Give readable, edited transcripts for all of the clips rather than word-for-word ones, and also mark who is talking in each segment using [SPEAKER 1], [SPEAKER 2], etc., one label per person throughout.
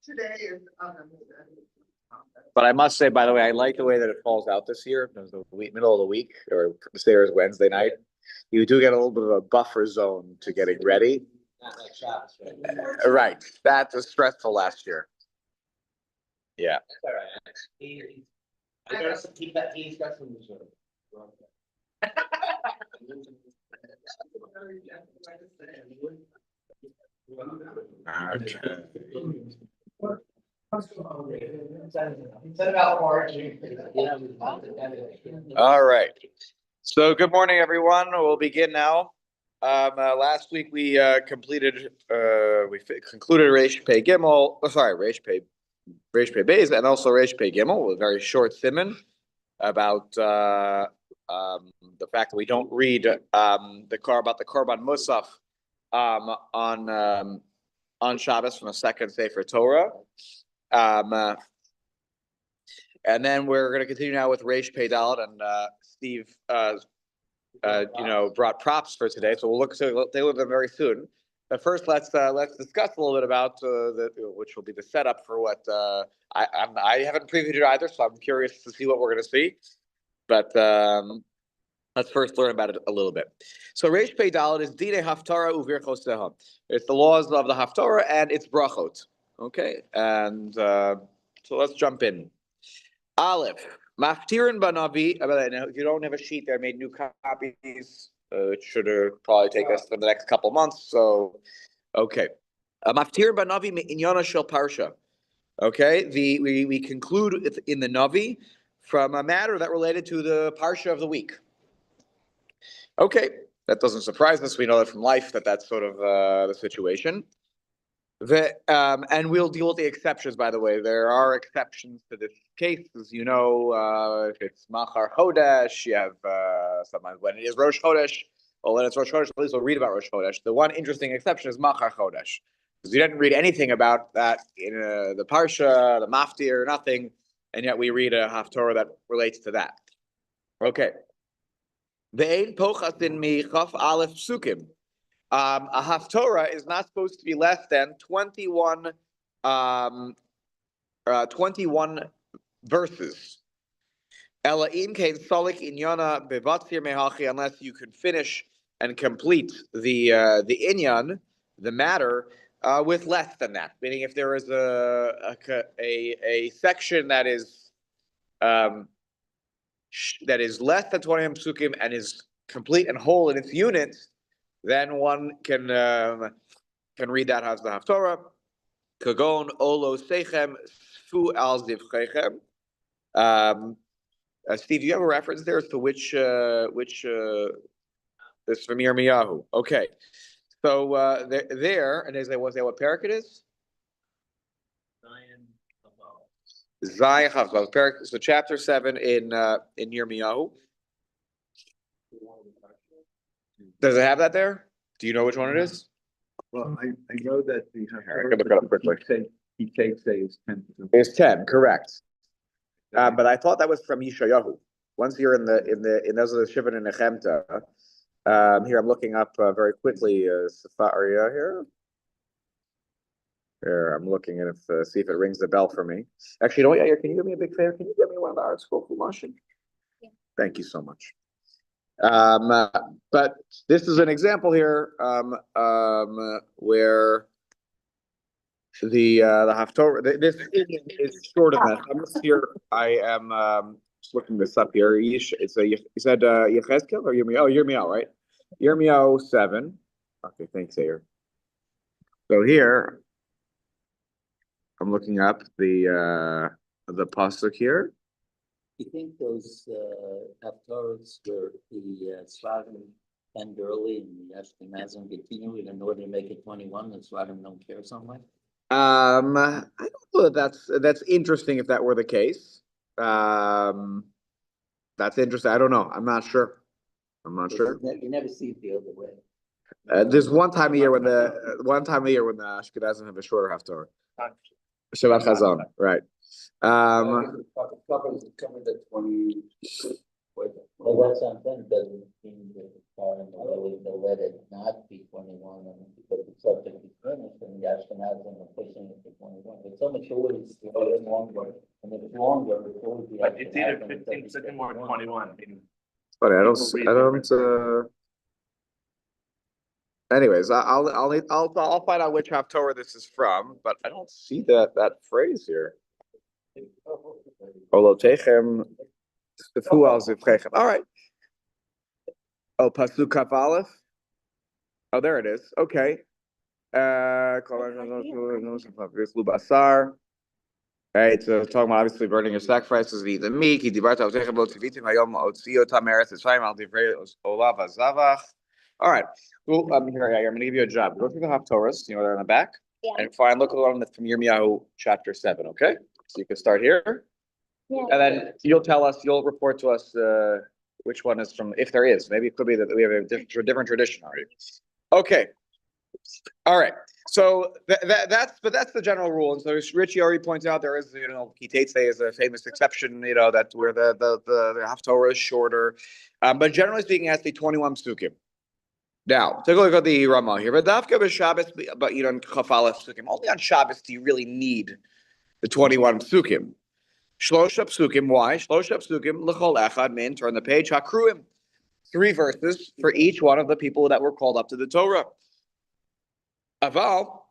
[SPEAKER 1] Today is.
[SPEAKER 2] But I must say, by the way, I like the way that it falls out this year. It was the middle of the week, or Sarah's Wednesday night. You do get a little bit of a buffer zone to getting ready.
[SPEAKER 3] Not like Shabbos,
[SPEAKER 2] Right. That was stressful last year. Yeah.
[SPEAKER 3] That's all right. I gotta keep that. He's got some reserve.
[SPEAKER 2] All right. So good morning, everyone. We'll begin now. Last week we concluded Reish Pei Gimel. Reish Pei Beis, and also Reish Pei Gimel, a very short siman about the fact that we don't read the Korban Musaf on Shabbos from the second Sefer Torah. And then we're going to continue now with Reish Pei Dalet, and Steve, brought props for today, so we'll deal with them very soon. But first, let's discuss a little bit about which will be the setup for what I haven't previewed it either, so I'm curious to see what we're going to see. But let's first learn about it a little bit. So Reish Pei Dalet is Dine Haftarah Uvirchoseha. It's the laws of the Haftarah and its brachot. Okay, and so let's jump in. Aleph, Maftirin Banavi. If you don't have a sheet, I made new copies. It should probably take us for the next couple months. So, okay. Maftirin Banavi Inyana Shel Parsha. Okay, we conclude in the Navi from a matter that related to the Parsha of the week. Okay, that doesn't surprise us. We know that from life that's sort of the situation. And we'll deal with the exceptions, by the way. There are exceptions to this case. As you know, if it's Machar Chodesh, you have sometimes when it is Rosh Chodesh, or when it's Rosh Chodesh, at least we'll read about Rosh Chodesh. The one interesting exception is Machar Chodesh, because you didn't read anything about that in the Parsha, the Maftir, nothing, and yet we read a Haftorah that relates to that. Okay. Ve'ein pochasin mi chaf aleph psukim. A Haftorah is not supposed to be less than 21 verses. Unless you can finish and complete the inyan, the matter, with less than that. Meaning, if there is a section that is less than 20 psukim and is complete and whole in its units, then one can read that as the Haftorah. Kagon olo sechem sfu al zivchechem. Steve, do you have a reference there as to which this is from Yirmiyahu? Okay, so there, and is there what parak it is? Zion Chavav. So chapter 7 in Yirmiyahu. Does it have that there? Do you know which one it is?
[SPEAKER 4] Well, I know that the
[SPEAKER 2] I can look it up quickly.
[SPEAKER 4] He takes is 10.
[SPEAKER 2] It's 10, correct. But I thought that was from Yeshayahu. Once you're in those are the Shivan and Nechemta. Here I'm looking up very quickly Sefaria here. Here I'm looking at see if it rings the bell for me. Actually, you know what, Yair, can you do me a big favor? Can you get me one of the art school Chumash? Yeah. Thank you so much. But this is an example here where the Haftorah, this is short enough. I'm just here. I am just looking this up here. You said Yechezkel or Yirmiyahu? Oh, Yirmiyahu, right? Yirmiyahu 7. Okay, thanks, Yair. So here I'm looking up the pasuk here.
[SPEAKER 5] You think those Haftorahs were the Slavim end early and the Ashkenazim continued in order to make it 21? The Slavim don't care so much.
[SPEAKER 2] I don't know that's interesting if that were the case. That's interesting. I don't know. I'm not sure.
[SPEAKER 5] You never see it the other way.
[SPEAKER 2] There's one time a year when the Ashkenazim have a shorter Haftorah. Shabbat Chazon, right?
[SPEAKER 3] Cover the 20.
[SPEAKER 5] Well, that's something, doesn't mean that the foreign willing to let it not be 21, and because it's subject to finish, and the Ashkenazim are pushing it to 21. But so much always longer, and if it's longer, it's always the.
[SPEAKER 3] But it's either
[SPEAKER 5] Ashkenazim,
[SPEAKER 3] 15 second or 21.
[SPEAKER 2] Funny,
[SPEAKER 3] People read
[SPEAKER 2] anyways, I'll find out which Haftorah this is from, but I don't see that phrase here. Olotechem, tefu al zivchechem. All right. Oh, pasuk kaf aleph. Oh, there it is. Okay. Basar. Right, so talking about obviously burning your sacrifices and eat the meat. All right. Well, here I'm going to give you a job. Go through the Haftorahs, they're in the back, and find look at the one that's from Yirmiyahu chapter 7. Okay, so you can start here, and then you'll report to us which one is from, if there is. Maybe it could be that we have a different tradition already. Okay. All right. So that's the general rule. And so Richie already points out there is, Kitetse is a famous exception, that where the Haftorah is shorter. But generally speaking, it has to be 21 psukim. Now, take a look at the Ramah here. But Dafka b'Shabbos, but Chafalef psukim. Only on Shabbos do you really need the 21 psukim. Shlosha psukim. Why? Shlosha psukim l'chol echad min. Turn the page. Hakruim. 3 verses for each one of the people that were called up to the Torah. Aval,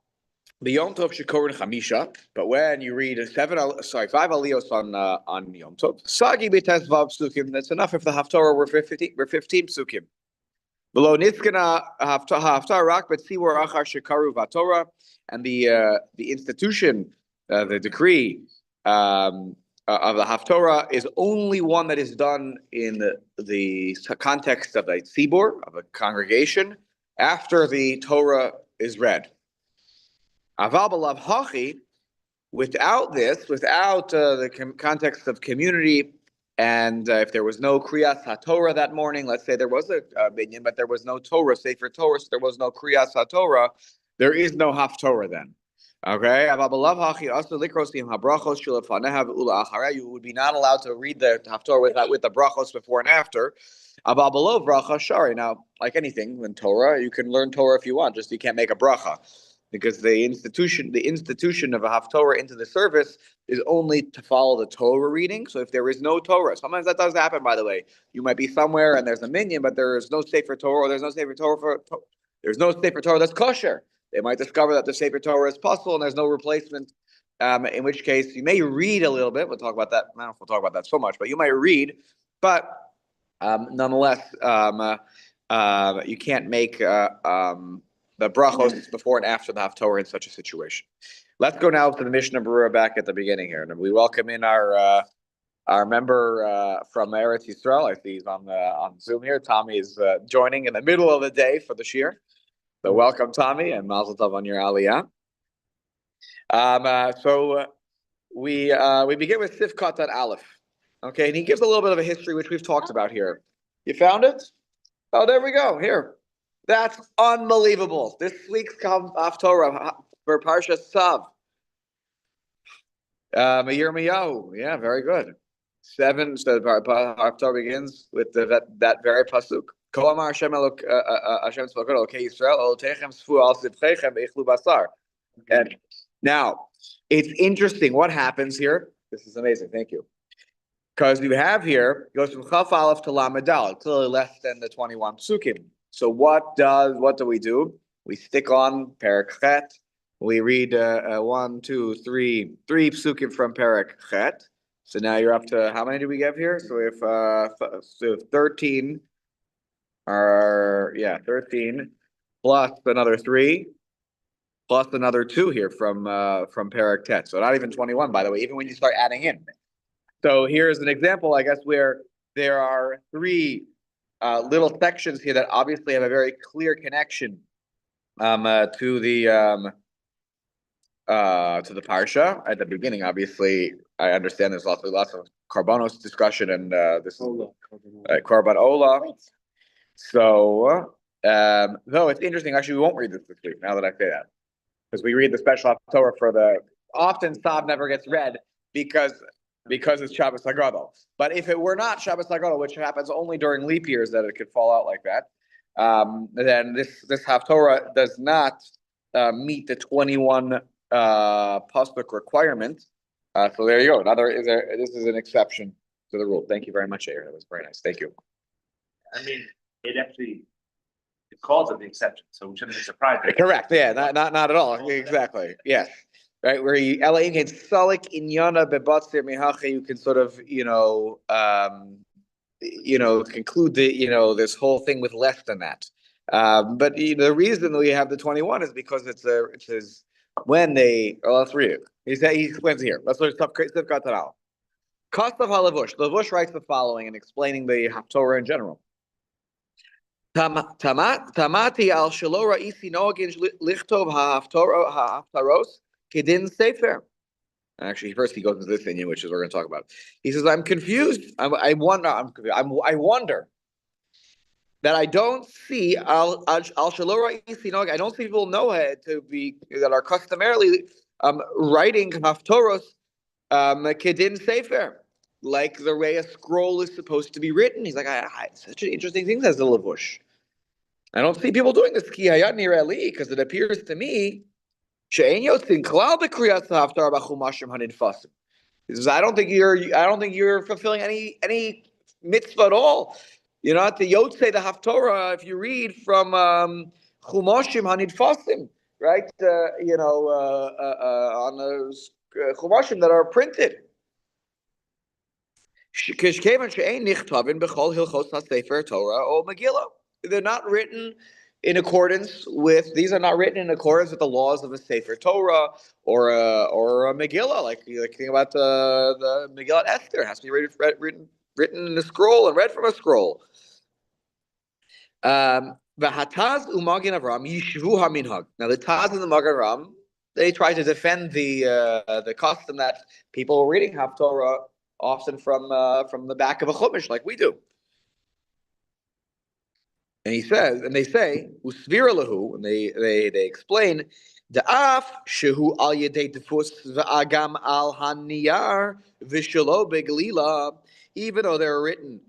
[SPEAKER 2] Yom Tov Shekorin Chamisha, but when you read 5 aliyos on Yom Tov, Sagi b'tes vav psukim. That's enough if the Haftorah were 15 psukim. Below Nitzkana Haftarah rak b'tzibur achar shekaru v'Torah, and the institution, the decree of the Haftorah is only one that is done in the context of a tzibur, of a congregation, after the Torah is read. Aval b'lav hachi, without this, without the context of community, and if there was no kriyas haTorah that morning, let's say there was a binyan, but there was no Torah, Sefer Torah, so there was no kriyas haTorah, there is no Haftorah then. Okay, aval b'lav hachi also likrosim habrachos shelafaneha ve'ula achareh. You would be not allowed to read the Haftorah with the brachos before and after. Aval below bracha shari. Now, like anything in Torah, you can learn Torah if you want, just you can't make a bracha, because the institution of a Haftorah into the service is only to follow the Torah reading. So if there is no Torah, sometimes that does happen, by the way. You might be somewhere and there's a minyan, but there is no Sefer Torah, or there's no Sefer Torah that's kosher. They might discover that the Sefer Torah is possible and there's no replacement. In which case, you may read a little bit. We'll talk about that. I don't know if we'll talk about that so much, but you might read. But nonetheless, you can't make the brachos before and after the Haftorah in such a situation. Let's go now to the Mishnah Berurah back at the beginning here, and we welcome in our member from Eretz Yisrael. I see he's on Zoom here. Tommy is joining in the middle of the day for the shir. So welcome, Tommy, and Mazel Tov on your Aliyah. So we begin with Sifkat at Aleph. Okay, and he gives a little bit of a history, which we've talked about here. You found it? Oh, there we go. Here. That's unbelievable. This week's Haftorah for Parsha Tzav. Yirmiyahu. Yeah, very good. 7, so the Haftorah begins with that very pasuk. And now, it's interesting what happens here. This is amazing. Thank you. Because you have here, it goes from Chaf Aleph to Lamed Daled, clearly less than the 21 psukim. So what do we do? We stick on Perek Chet. We read 1, 2, 3 psukim from Perek Chet. So now you're up to, how many do we have here? So if 13 13 plus another 3 plus another 2 here from Perek Tet. So not even 21, by the way, even when you start adding in. So here's an example, I guess, where there are 3 little sections here that obviously have a very clear connection to the parsha at the beginning. Obviously, I understand there's lots of Karbanos discussion, and this is Karban Ola. So, though it's interesting, actually, we won't read this week. Now that I say that, because we read the special Haftorah for often Tzav never gets read because because it's Shabbos Hagadol. But if it were not Shabbos Hagadol, which happens only during leap years that it could fall out like that, then this Haftorah does not meet the 21 pasuk requirement. So there you go. This is an exception to the rule. Thank you very much, Yair. That was very nice. Thank you.
[SPEAKER 3] I mean, it calls it the exception, so we shouldn't be surprised.
[SPEAKER 2] Correct. Yeah, not at all. Exactly. Yes. Right. Where you can salik inyana bebatzir mihache, you can sort of, conclude this whole thing with less than that. But the reason we have the 21 is because it says when they. Oh, let's read it. He explains here. Let's look at Katanal. Cost of Halavush. Lavush writes the following in explaining the Haftorah in general. Tamati al shalora isi noagin lichtov haftaros kedin sefer. Actually, first he goes into this inyan, which is what we're going to talk about. He says, "I'm confused. I wonder that I don't see al shalora isi noag. I don't see people know it to be that are customarily writing haftaros kedin sefer." Like the way a scroll is supposed to be written. He's like, such an interesting thing, says the Lavush. I don't see people doing this because it appears to me he says, I don't think you're fulfilling any mitzvah at all. You're not the Yotzei, the Haftorah, if you read from Chumashim Hanidfasim, right? On those Chumashim that are printed. They're not written in accordance with. These are not written in accordance with the laws of a Sefer Torah or a Megillah. Like think about the Megillah Esther. It has to be written in a scroll and read from a scroll. The Hataz u'Magen Avram yishvu haminhag. Now the Taz and the Magen Avram, they try to defend the custom that people are reading Haftorah often from the back of a chumash, like we do. And he says, and they say, "Usvira lahu," and they explain, "Da'af shehu al yedei tefus v'agam al haniyar v'shelo beglila." Even though they're written,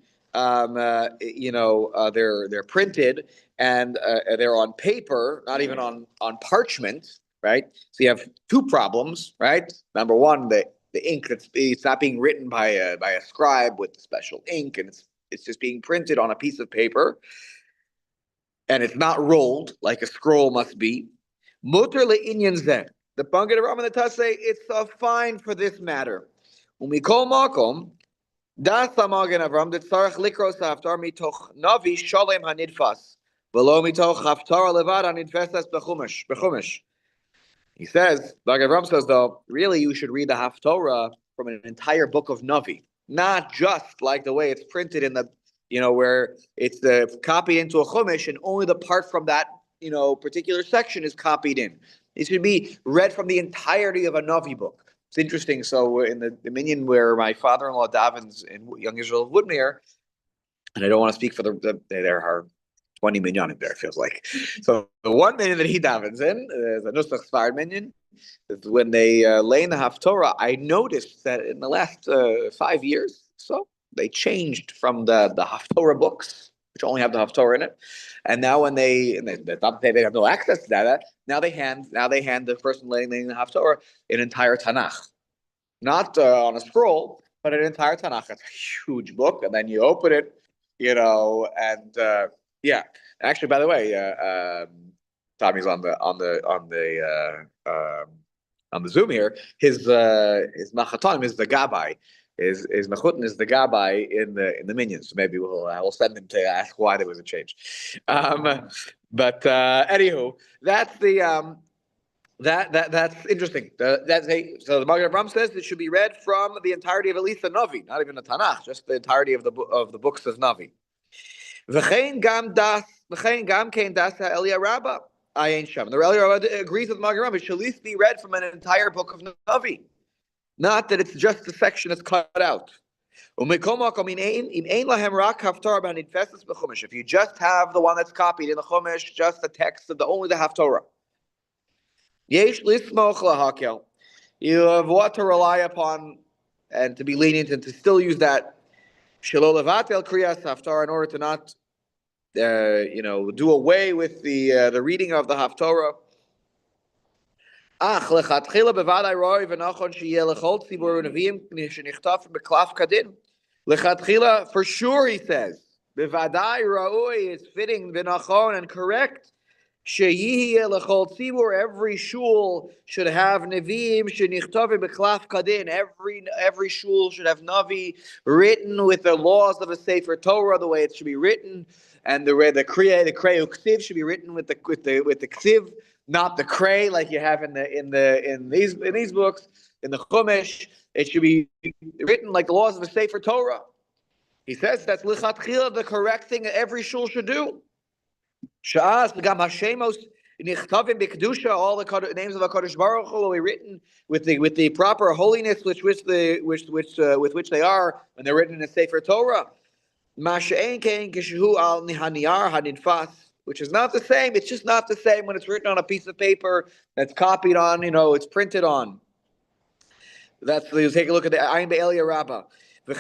[SPEAKER 2] they're printed and they're on paper, not even on parchment, right? So you have two problems, right? Number one, the ink it's not being written by a scribe with special ink, and it's just being printed on a piece of paper. And it's not rolled like a scroll must be. Mutter le'inyan zeh. The Magen Avram and the Taz say it's fine for this matter. Umikol makom das Magen Avram tzarich likros haftar mitoch navi shalem hanidfas v'lo mitoch haftar levad hanidfasas bechumash. He says, Magen Avram says though, really you should read the Haftorah from an entire book of Navi, not just like the way it's printed in the. Where it's copied into a chumash and only the part from that, particular section is copied in. It should be read from the entirety of a Navi book. It's interesting. So in the minyan where my father-in-law davens in Young Israel of Woodmere, and I don't want to speak for there are 20 minyanim there, it feels like. So the one minyan that he davens in is a Nusach Sfard minyan. Is when they lay in the Haftorah, I noticed that in the last 5 years, so they changed from the Haftorah books, which only have the Haftorah in it, and now when they have no access to that, now they hand the person laying the Haftorah an entire Tanakh, not on a scroll, but an entire Tanakh. It's a huge book, and then you open it, and yeah. Actually, by the way, Tommy's on the Zoom here. His Machatonim is the Gabbai. His Mechutin is the Gabbai in the minions. So maybe we'll send him to ask why there was a change. But anywho, that's the that's interesting. So the Magen Avram says it should be read from the entirety of at least the Navi, not even the Tanakh, just the entirety of the books of Navi. V'chein gam kein das Elia Rabbah ayin sham. The Elia Rabbah agrees with Magen Avram. It should at least be read from an entire book of Navi. Not that it's just the section that's cut out. If you just have the one that's copied in the Chumash, just the text of only the Haftorah, you have what to rely upon and to be lenient and to still use that shelo levatel kriyas haftarah in order to not, do away with the reading of the haftarah. Ach lechatchila bevadai roi v'nachon sheyeh lechol tzibur u'neviim shenichtaf beklaf kadin. Lechatchila, for sure, he says, bevadai roi is fitting v'nachon and correct. Sheyeh lechol tzibur, every shul should have neviim shenichtaf beklaf kadin. Every shul should have navi written with the laws of a sefer Torah, the way it should be written, and the krei uksiv should be written with the ksiv. Not the cray like you have in these books, in the Chumash. It should be written like the laws of the Sefer Torah. He says that's lichatchila, the correct thing that every shul should do. Sha'as v'gam hashemos nichtavim b'kedusha, all the names of HaKadosh Baruch Hu will be written with the proper holiness with which they are when they're written in the Sefer Torah. Masha'en kein kishu al nihaniyar hadinfas. Which is not the same. It's just not the same when it's written on a piece of paper that's copied on, it's printed on. You take a look at the Ayin Be'elia Rabbah. By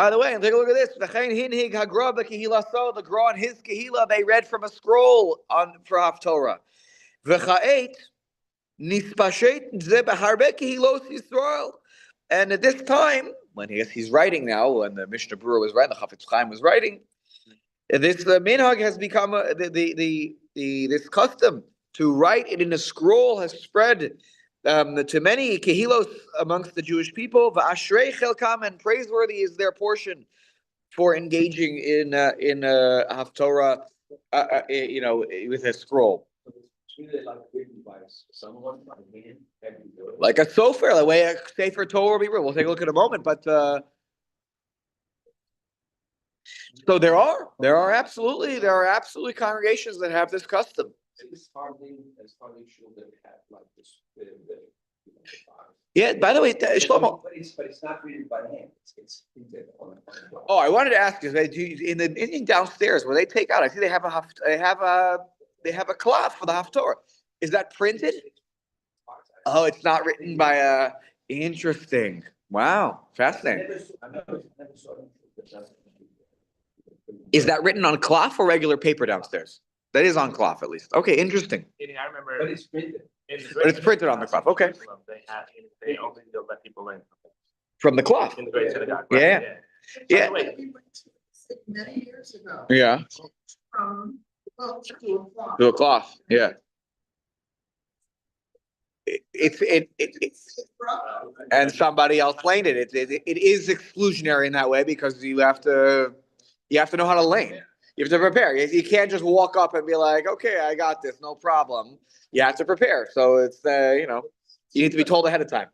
[SPEAKER 2] the way, take a look at this. The Gra and his Kehila, they read from a scroll for Haftorah. And at this time, when he's writing now, when the Mishnah Berurah was writing, the Chafetz Chaim was writing, this minhag has become this custom to write it in a scroll has spread to many kehilos amongst the Jewish people. Va'ashrei chelkam, and praiseworthy is their portion for engaging in haftorah, with a scroll. Like a sofer, the way a sefer Torah will be written. We'll take a look in a moment, but. So there are absolutely congregations that have this custom. Yeah. By the way, Shlomo.
[SPEAKER 1] But it's not readed by hand. It's
[SPEAKER 2] Oh, I wanted to ask you, in the Indian downstairs where they take out, I see they have a cloth for the haftorah. Is that printed? Oh, it's not written by a. Interesting. Wow, fascinating. Is that written on cloth or regular paper downstairs? That is on cloth, at least. Okay, interesting.
[SPEAKER 3] I remember.
[SPEAKER 1] But it's printed.
[SPEAKER 2] But it's printed on the cloth. Okay.
[SPEAKER 3] They only let people in.
[SPEAKER 2] From the cloth.
[SPEAKER 3] In the great synagogue.
[SPEAKER 2] Yeah.
[SPEAKER 3] Right?
[SPEAKER 2] Yeah.
[SPEAKER 3] By the way,
[SPEAKER 1] Many years ago.
[SPEAKER 2] Yeah.
[SPEAKER 1] From book to a cloth.
[SPEAKER 2] To a cloth. Yeah. It's and somebody else claimed it. It is exclusionary in that way because you have to know how to lane. You have to prepare. You can't just walk up and be like, okay, I got this, no problem. You have to prepare. So it's you need to be told ahead of time.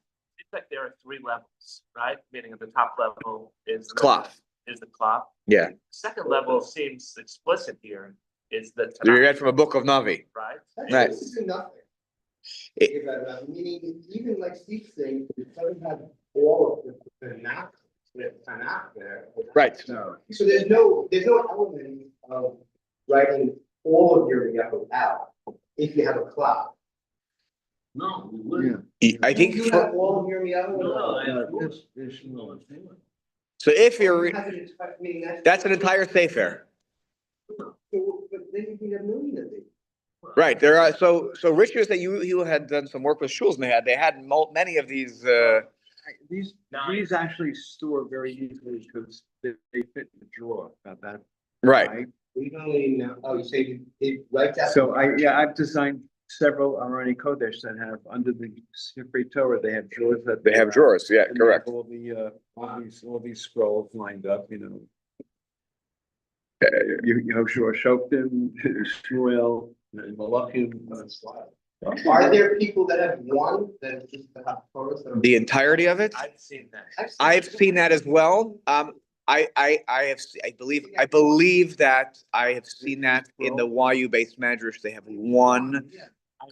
[SPEAKER 3] it's like there are 3 levels, right? Meaning at the top level is
[SPEAKER 2] Cloth.
[SPEAKER 3] Is the cloth.
[SPEAKER 2] Yeah.
[SPEAKER 3] Second level seems explicit here. Is the
[SPEAKER 2] You
[SPEAKER 3] Tanakh,
[SPEAKER 2] read from a book of Navi.
[SPEAKER 3] right?
[SPEAKER 2] Right.
[SPEAKER 1] This is nothing.
[SPEAKER 2] It-
[SPEAKER 1] Meaning, even like Steve saying, it doesn't have all of the Tanakh there.
[SPEAKER 2] Right.
[SPEAKER 4] No.
[SPEAKER 1] So there's no element of writing all of your Yaakov out if you have a clock.
[SPEAKER 6] No, we wouldn't.
[SPEAKER 2] I think
[SPEAKER 1] You have all of your Yaakov.
[SPEAKER 2] so. If you're,
[SPEAKER 1] You have an entire- meaning
[SPEAKER 2] that's an entire sefer.
[SPEAKER 1] So, but then you can have million of these.
[SPEAKER 2] Right. There are so Rich was that you had done some work with shuls and they had many of these.
[SPEAKER 4] These actually store very easily because they fit in the drawer. About that.
[SPEAKER 2] Right.
[SPEAKER 1] We don't really know, you say it writes out.
[SPEAKER 4] So I've designed several Arani Kodesh that have under the Sefer Torah, they have drawers that.
[SPEAKER 2] They have drawers. Yeah.
[SPEAKER 4] and they have
[SPEAKER 2] Correct.
[SPEAKER 4] all these scrolls lined up, Yehoshua Shoftim, Shmuel, and Malachim.
[SPEAKER 1] Are there people that have one that just have Torahs that are?
[SPEAKER 2] The entirety of it.
[SPEAKER 3] I've seen that.
[SPEAKER 2] I've seen that as well. I believe that I have seen that in the YU based medrash. They have one
[SPEAKER 1] Yeah,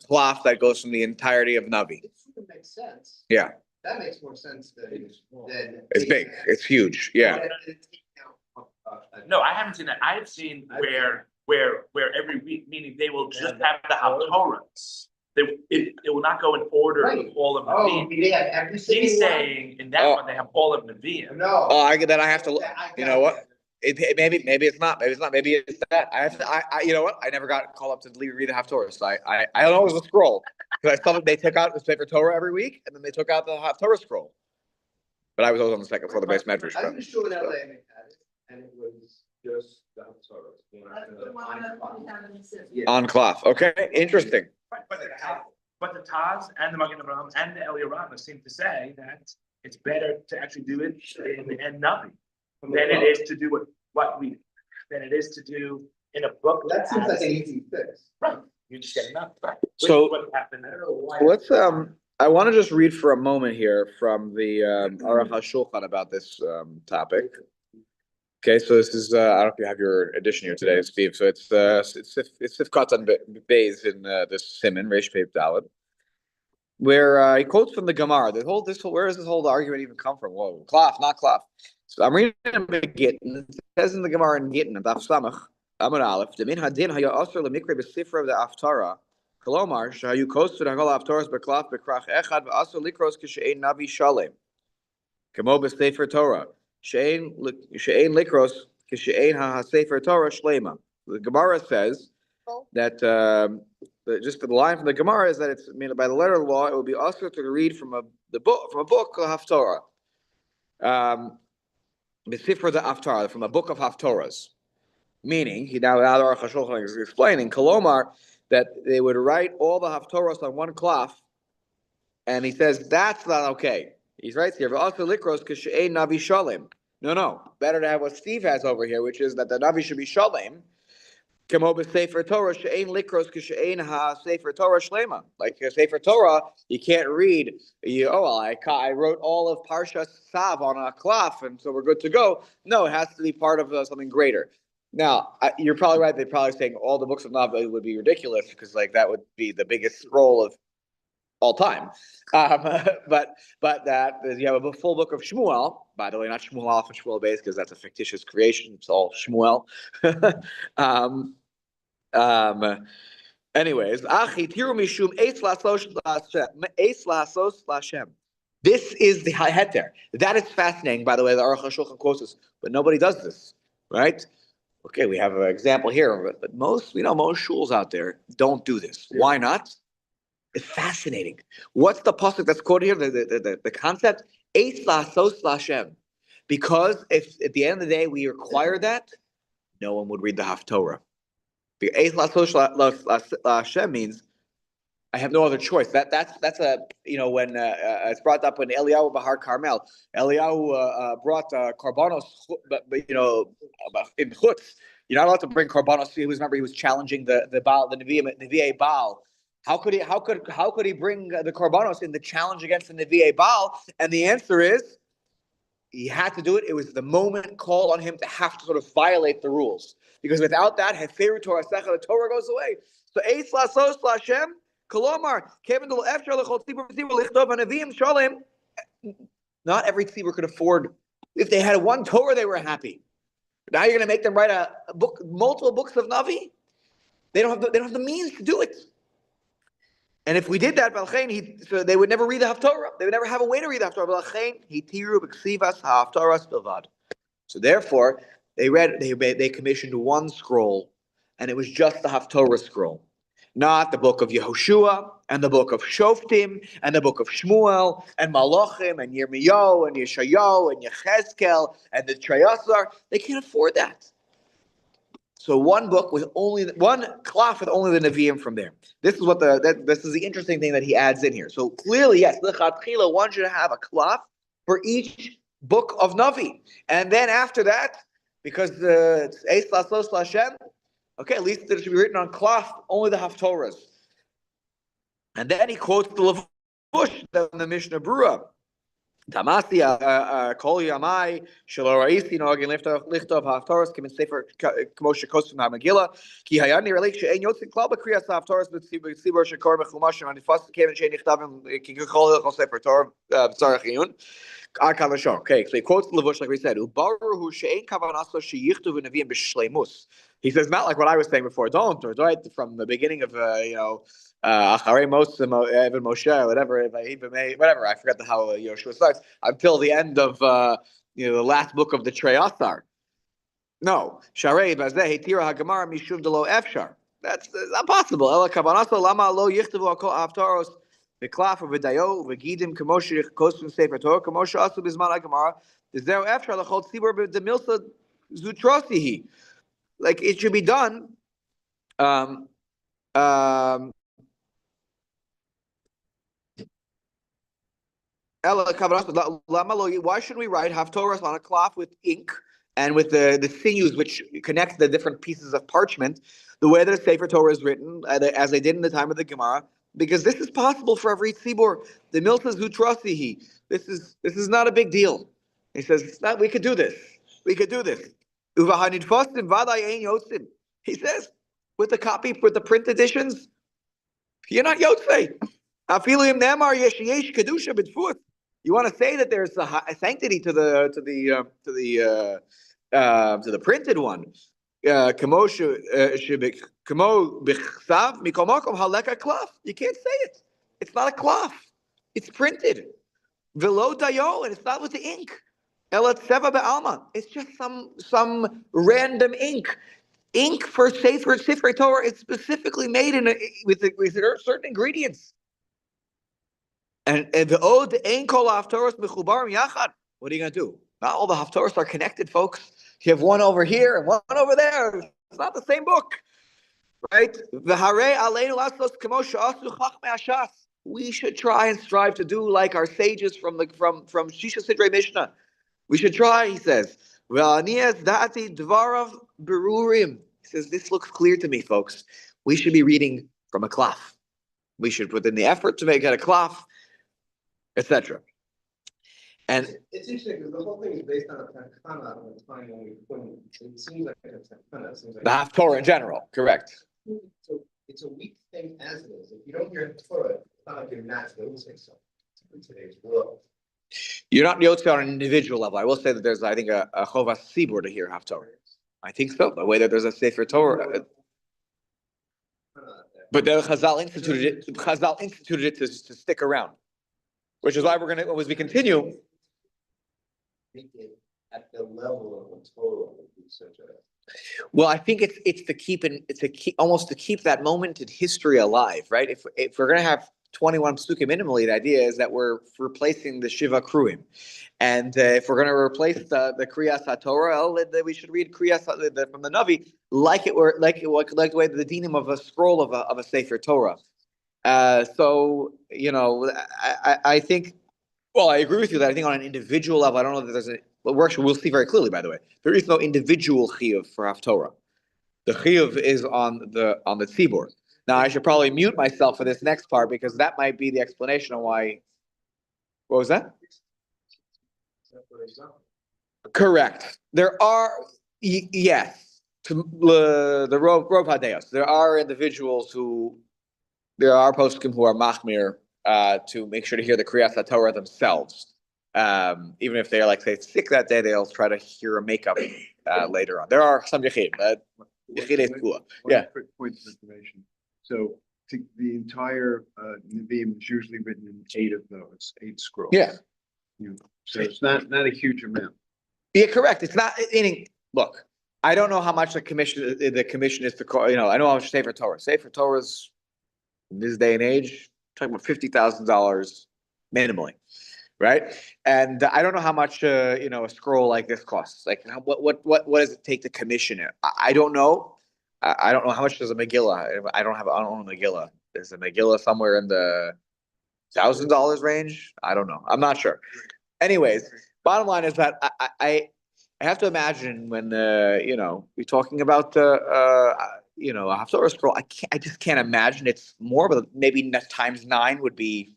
[SPEAKER 2] cloth that goes from the entirety of Navi.
[SPEAKER 1] it sort of makes sense.
[SPEAKER 2] Yeah.
[SPEAKER 1] That makes more sense than.
[SPEAKER 2] It's big. It's huge. Yeah.
[SPEAKER 3] No, I haven't seen that. I have seen where every week, meaning they will just have the Haftorahs. it will not go in order of
[SPEAKER 1] Right.
[SPEAKER 3] all of
[SPEAKER 1] Oh,
[SPEAKER 3] Nevi'im.
[SPEAKER 1] they have every single
[SPEAKER 3] He's
[SPEAKER 1] one?
[SPEAKER 3] saying in that
[SPEAKER 2] Oh.
[SPEAKER 3] one, they have all of Nevi'im.
[SPEAKER 1] No.
[SPEAKER 2] Then I have to, you know what? Maybe it's not. Maybe it's not. Maybe it's that. You know what? I never got called up to read the Haftorah. So I don't know it was a scroll because I saw that they took out the Sefer Torah every week, and then they took out the Haftorah scroll. But I was always on the second floor of the base medrash.
[SPEAKER 1] I was sure in LA they had it, and it was just the Haftorah. Yeah.
[SPEAKER 2] On cloth. Okay, interesting.
[SPEAKER 3] But the Taz and the Magen Avraham and the Eliyahu seem to say that it's better to actually do it in Navi than it is to do than it is to do in a book.
[SPEAKER 1] That seems like an easy fix.
[SPEAKER 3] Right. You just get enough. Right.
[SPEAKER 2] So-
[SPEAKER 3] What happened there?
[SPEAKER 2] Let's I want to just read for a moment here from the Aruch HaShulchan about this topic. Okay, so this is I don't know if you have your edition here today, Steve. So it's Sifkat and Beis in this Siman Reish Pei Daled, where he quotes from the Gemara. Where does this whole argument even come from? Whoa, Klaf, not Klaf. So I'm reading a Gittin. It says in the Gemara in Gittin, Daf Samach Amud Aleph, Demin Hadin Haya Aser LeMikre B'Sifra of the Aftara. Kolomar Shayu Kosud Hagol Aftaras B'Klaf B'Krach Echad V'Aser Likros Kishein Navi Shalem. Kamo B'Sefer Torah. She'ein Likros Kishein HaSefer Torah Shlema. The Gemara says that just the line from the Gemara is that it's by the letter of the law it would be also to read from a book Haftorah. B'Sifra the Haftarah, from a book of Haftorahs. Meaning, now the Aruch HaShulchan is explaining, Kolomar, that they would write all the Haftorahs on one cloth, and he says that's not okay. He writes here, "V'aser likros k'she'ein navi shalem." No. Better to have what Steve has over here, which is that the navi should be shalem. Kamo b'sefer Torah she'ein likros k'she'ein ha-sefer Torah shlema. Like a sefer Torah, you can't read. I wrote all of Parshas Tzav on a cloth, and so we're good to go. No, it has to be part of something greater. Now, you're probably right. They're probably saying all the books of Navi would be ridiculous because, that would be the biggest scroll of all time. But that you have a full book of Shmuel. By the way, not Shmuel Aleph and Shmuel Beis because that's a fictitious creation. It's all Shmuel. Anyways, this is the heter. That is fascinating. By the way, the Aruch HaShulchan quotes this, but nobody does this, right? Okay, we have an example here, but most shuls out there don't do this. Why not? It's fascinating. What's the pasuk that's quoted here? The concept, Eis lasos l'Hashem. Because if at the end of the day we require that, no one would read the Haftorah. The Eis lasos l'Hashem means I have no other choice. That's a when it's brought up when Eliyahu Bahar Carmel, Eliyahu brought korbanos, but in chutz, you're not allowed to bring korbanos. He was challenging the Baal, the Nevi'ei Baal. How could he bring the korbanos in the challenge against the Nevi'ei Baal? And the answer is he had to do it. It was the moment called on him to have to sort of violate the rules because without that, Heferu Torah Secha, the Torah goes away. So Eis lasos l'Hashem. Kolomar, not every tzibur could afford. If they had one Torah, they were happy. Now you're going to make them write a book, multiple books of Navi. They don't have the means to do it. And if we did that, so they would never read the Haftorah. They would never have a way to read the Haftorah. So therefore, they commissioned one scroll, and it was just the Haftorah scroll. Not the book of Yehoshua, and the book of Shoftim, and the book of Shmuel, and Malachim, and Yirmiyahu, and Yeshayahu, and Yechezkel, and the Treyasar. They can't afford that. So one book with only one cloth with only the Nevi'im from there. This is this is the interesting thing that he adds in here. So clearly, yes, l'chatchila, one should have a cloth for each book of Navi, and then after that, because it's Eis lasos l'Hashem. Okay, at least it should be written on cloth, only the Haftorahs. And then he quotes the Levush in the Mishnah Berurah. Tamasi kol yamai shelo ra'isi noagin lichtov haftorahs kimin sefer kmo shekosim ha'megillah ki hayani relik she'en yotzin klal b'kriyas haftorahs b'tzibur shekor b'chumashim anifas kemin she'en nichtavim ki kol hilchot sefer Torah b'tzarach iyun. Okay, so he quotes the Levush like we said. He says not like what I was saying before. Don't right from the beginning of Acharei Moshe, even Moshe, whatever, whatever. I forgot how Yoshua starts until the end of the last book of the Treyasar. No, Sharei Bazeh Hetira Hagamara Mishum Delo Efshar. That's not possible. Ela Kavanaso Lama Lo Yichtavu Akol Avtaros Beklaf V'Dayo V'Gidim Kamosh Kosum Sefer Torah Kamosh Asu Bizman Hagamara. Is there Efshar Lachol Tzibur B'Demilsa Zutrosihi? Like it should be done. Um, Why should we write Haftorahs on a cloth with ink and with the sinews which connect the different pieces of parchment, the way that a Sefer Torah is written, as they did in the time of the Gemara? Because this is possible for every tzibur. The Milsa Zutrasihi. This is not a big deal. He says, we could do this. We could do this. He says, with the print editions, you're not Yotzei. You want to say that there's a sanctity to the printed one. You can't say it. It's not a cloth. It's printed. Velo dayo, and it's not with the ink. It's just some random ink. Ink for Sefer Torah is specifically made with certain ingredients. And the ode ain't kol haftorahs mechubarim yachad. What are you going to do? Not all the haftorahs are connected, folks. You have one over here and one over there. It's not the same book, right? We should try and strive to do like our sages from Shisha Sidrei Mishnah. We should try, he says. He says, this looks clear to me, folks. We should be reading from a cloth. We should put in the effort to make it a cloth, etc. And
[SPEAKER 1] it's interesting because the whole thing is based on a takana at the time when it seems like a takana. It seems like
[SPEAKER 2] the Haftorah in general, correct.
[SPEAKER 1] So it's a weak thing as it is. If you don't hear Torah, it's not like you're not noticing something in today's world.
[SPEAKER 2] You're not Yotze on an individual level. I will say that there's, I think, a Chovas Sibur to hear Haftorah. I think so. The way that there's a Sefer Torah. But the Chazal instituted it to stick around. Which is why we're going to, as we continue.
[SPEAKER 1] Make it at the level of a Torah would be such a.
[SPEAKER 2] Well, I think it's to keep almost to keep that moment in history alive, right? If we're going to have 21 psukim minimally, the idea is that we're replacing the Shiva Kruim. And if we're going to replace the Kriyas HaTorah, we should read Kriyas from the Navi like the way the dinim of a scroll of a Sefer Torah. So, I think, well, I agree with you that I think on an individual level, I don't know that there's we'll see very clearly, by the way, there is no individual chiyuv for Haftorah. The chiyuv is on the tzibur. Now, I should probably mute myself for this next part because that might be the explanation of why. What was that? Correct. There are, yes, the Rov Hadeos. There are individuals there are poskim who are machmir to make sure to hear the Kriyas HaTorah themselves. Even if they're, say, sick that day, they'll try to hear a makeup later on. There are some Yechidim, but Yechid is Kula. Yeah.
[SPEAKER 4] Quick point of information. So the entire Nevi'im is usually written in 8 of those, 8 scrolls.
[SPEAKER 2] Yeah.
[SPEAKER 4] So it's not a huge amount.
[SPEAKER 2] Yeah, correct. It's not, meaning, look, I don't know how much the commission is to call, I know how much Sefer Torah. Sefer Torah's, in this day and age, talking about $50,000 minimally, right? And I don't know how much a scroll like this costs. Like, what does it take to commission it? I don't know. I don't know how much does a Megillah. I don't own a Megillah. Is a Megillah somewhere in the $1,000 range? I don't know. I'm not sure. Anyways, bottom line is that I have to imagine when we're talking about a Haftorah scroll. I just can't imagine it's more, but maybe times 9 would be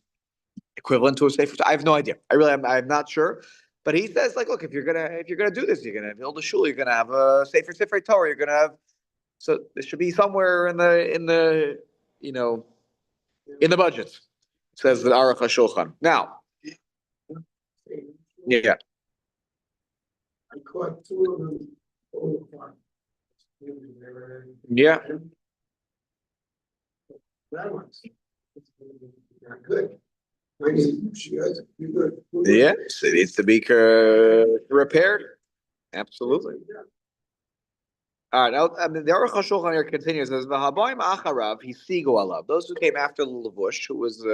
[SPEAKER 2] equivalent to a Sefer. I have no idea. I'm not sure. But he says, look, if you're gonna do this, you're gonna build a shul, you're gonna have a Sefer Torah, you're gonna have. So this should be somewhere in the budget. Says the Aruch HaShulchan. Now, yeah.
[SPEAKER 6] I caught 2 of them all apart.
[SPEAKER 2] Yeah.
[SPEAKER 6] That one's Not good. I mean, she has to be good.
[SPEAKER 2] Yes, it needs to be repaired. Absolutely. All right, now, I mean, the Aruch HaShulchan here continues, says, "V'haboim acharav hisigu alav." Those who came after the Levush, who was,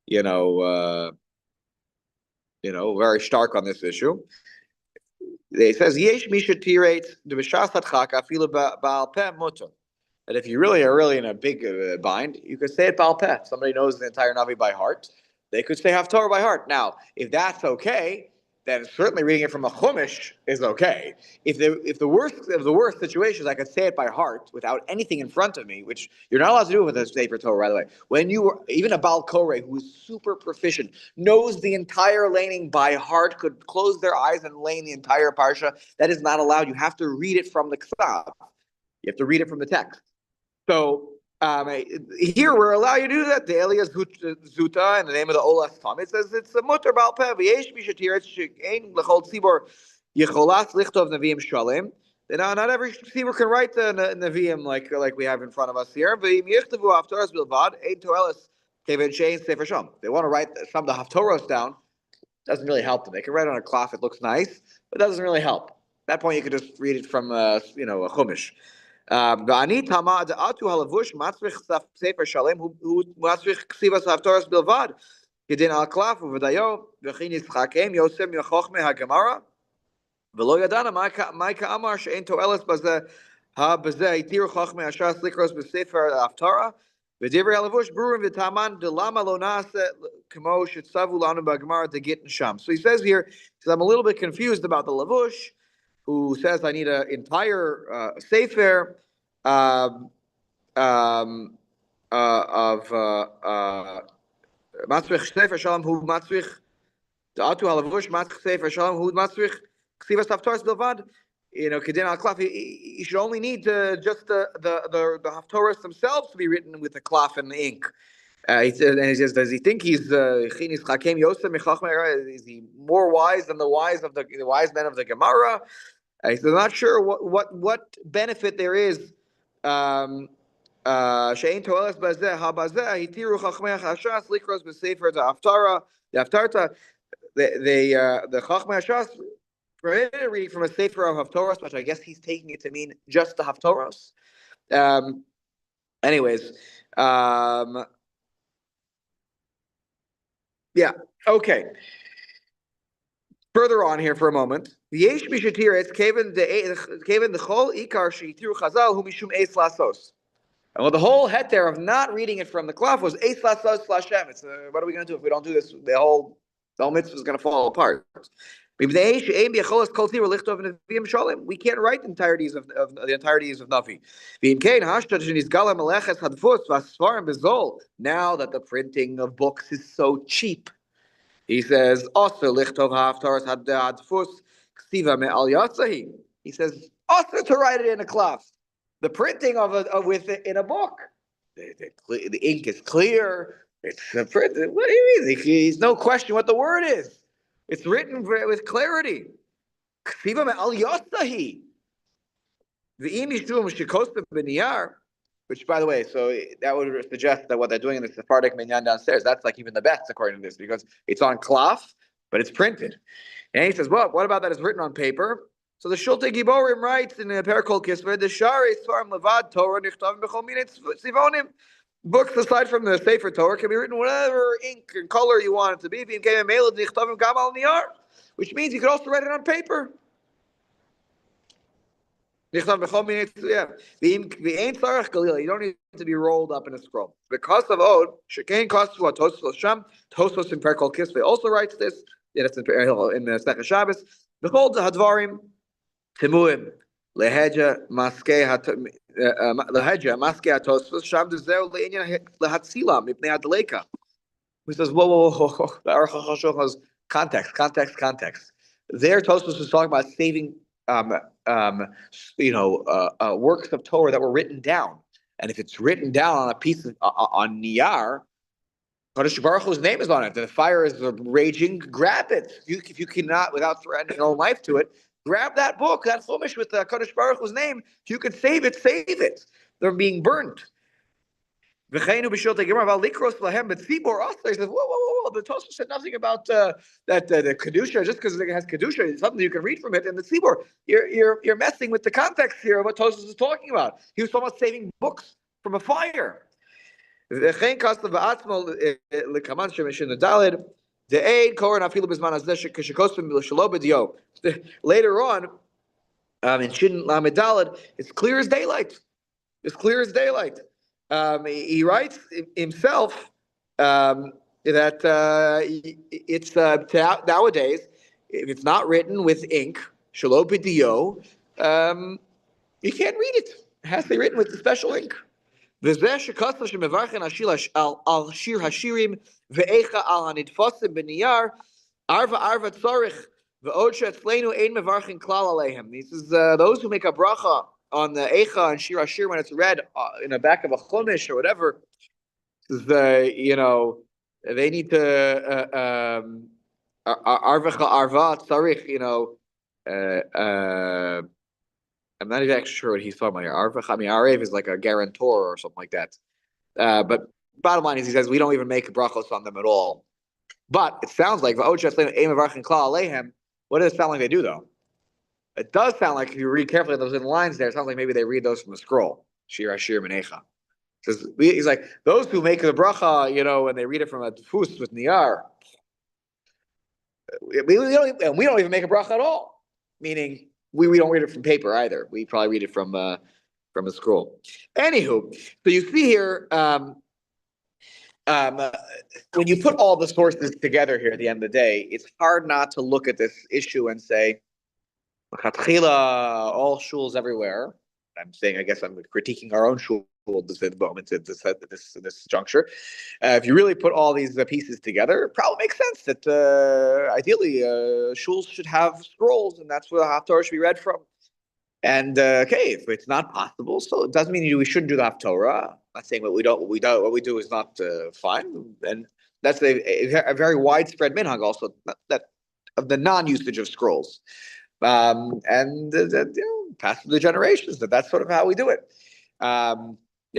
[SPEAKER 2] you know, very stark on this issue. They says, "Yesh misha tirate the b'shas hadchaka afilu ba'al peh mutar." That if you really are in a big bind, you could say it ba'al peh. Somebody knows the entire Navi by heart. They could say Haftorah by heart. Now, if that's okay, then certainly reading it from a chumash is okay. If the worst of the worst situations, I could say it by heart without anything in front of me, which you're not allowed to do with a Sefer Torah, by the way. When you were even a Baal Koreh who is super proficient, knows the entire laning by heart, could close their eyes and lane the entire parsha, that is not allowed. You have to read it from the ksav. You have to read it from the text. So here we're allowed you to do that. The Elias Zuta in the name of the Olas Tom. It says it's a mutter bal peh v'yesh mishatir she'ein lechol tzibor yicholas lichtov neviim shalem. Not every tzibor can write the neviim like we have in front of us here. V'im yichtavu haftoras bilvad ein toelas keven she'ein sefer sham. They want to write some of the haftoros down. Doesn't really help them. They can write on a cloth. It looks nice, but doesn't really help. At that point, you could just read it from a chumash. ואני תמה דעתו הלבוש מצריך ספר שלם הוא מצריך כתיבת הפטורס בלבד כדין על קלף ובדיו וכי נשחקם יוסף מחוכמה הגמרא ולא ידענו מה כאמר שאין תועלת בזה התירו חוכמה הש"ס לקרוס בספר ההפטרה ודברי הלבוש ברורים וטעמן דלמה לא נעשה כמו שצוו לנו בגמרא דגיטן שם. So he says here, I'm a little bit confused about the levush, who says I need an entire sefer of matzrich sefer shalom hu matzrich da'atu halavush matzrich sefer shalom hu matzrich ksivas haftaras bilvad. Kedin al klaf. You should only need just the haftaras themselves to be written with the cloth and the ink. He says, does he think he's chinis chakem yosef mechachmer? Is he more wise than the wise men of the Gemara? He's not sure what benefit there is. She'ein toeles bazeh habazeh hitiru chachmei hashas likros b'sefer the haftarta. The chachmei hashas prohibited reading from a sefer of haftoros, which I guess he's taking it to mean just the haftoros. Anyways, yeah, okay. Further on here for a moment. Yesh mishatir keven the chol ikar sheitiru chazal hu mishum eis lasos. And well, the whole heter of not reading it from the cloth was eis lasos lashem. It's what are we going to do if we don't do this? The whole mitzvah is going to fall apart. We can't write the entireties of Navi. Now that the printing of books is so cheap, he says, also lichtov haftaras hadfus ksiva me'al yatzahi. He says, also to write it in a cloth. The printing with it in a book. The ink is clear. It's printed. What do you mean? There's no question what the word is. It's written with clarity. Ksiva me'al yatzahi. V'im yishum shekostem b'niyar. Which, by the way, so that would suggest that what they're doing in the Sephardic minyan downstairs, that's like even the best according to this, because it's on cloth, but it's printed. And he says, well, what about that is written on paper? So the Shultei Giborim writes in the Perikol Kisver, the Shari Svarim Levad Torah Nichtav B'chol Minet Sivonim. Books aside from the Sefer Torah can be written whatever ink and color you want it to be. Which means you could also write it on paper. You don't need to be rolled up in a scroll. Because of Od, Shekain Kosu Tosos Sham, Tosos in Perikol Kisve also writes this. It's in the Second Shabbos. Behold the Hadvarim, Timuim, Leheja Maske Tosos Sham Dezel Lehatzila Mipnei Adleka. He says, whoa. The Aruch HaShulchan has context. There, Tosos is talking about saving works of Torah that were written down, and if it's written down on a piece of on niyar, Kadosh Baruch Hu's name is on it. The fire is raging. Grab it. If you cannot, without threatening your own life to it, grab that book, that chumash with Kadosh Baruch Hu's name. If you can save it, save it. They're being burnt. V'cheinu b'shiltei Gemara about likros lahem b'tzibor also. He says, whoa. The Tosfos said nothing about that the kedusha. Just because it has kedusha, it's something you can read from it. And the tzibor, you're messing with the context here of what Tosfos is talking about. He was talking about saving books from a fire. V'chein kasav v'atzmo l'kaman shemishin the de'eid koren afilu b'zman hazeh k'shekosvim l'shalo b'diyo. Later on, in Shin Lamed Daled, it's clear as daylight. It's clear as daylight. He writes himself that it's nowadays, if it's not written with ink, shelo b'diyo, you can't read it. It has to be written with the special ink. V'zeh shekasla shemevarchen al shir hashirim ve'echa al hanidfosim b'niyar arva tzorich ve'od she'etzleinu ein mevarchen klal aleihem. This is those who make a bracha on the Eicha and Shir Hashir when it's read in the back of a chumash or whatever, they need to arvecha arva tzarich. I'm not even actually sure what he's talking about here. Arvecha, I mean, Arev is like a guarantor or something like that. But bottom line is, he says we don't even make brachos on them at all. But it sounds like what does it sound like they do though? It does sound like, if you read carefully those in lines there, it sounds like maybe they read those from the scroll. Shir Hashir Menecha. He's like, those who make the bracha, when they read it from a tefus with niyar, we don't even make a bracha at all. Meaning, we don't read it from paper either. We probably read it from a scroll. Anywho, so you see here, when you put all the sources together here at the end of the day, it's hard not to look at this issue and say, all shuls everywhere. I'm saying, I guess I'm critiquing our own shul at this moment, at this juncture. If you really put all these pieces together, it probably makes sense that ideally shuls should have scrolls, and that's where the Haftorah should be read from. And okay, if it's not possible, so it doesn't mean we shouldn't do the Haftorah. I'm not saying what we do is not fine, and that's a very widespread minhag also that of the non-usage of scrolls. And pass through the generations. That's sort of how we do it. We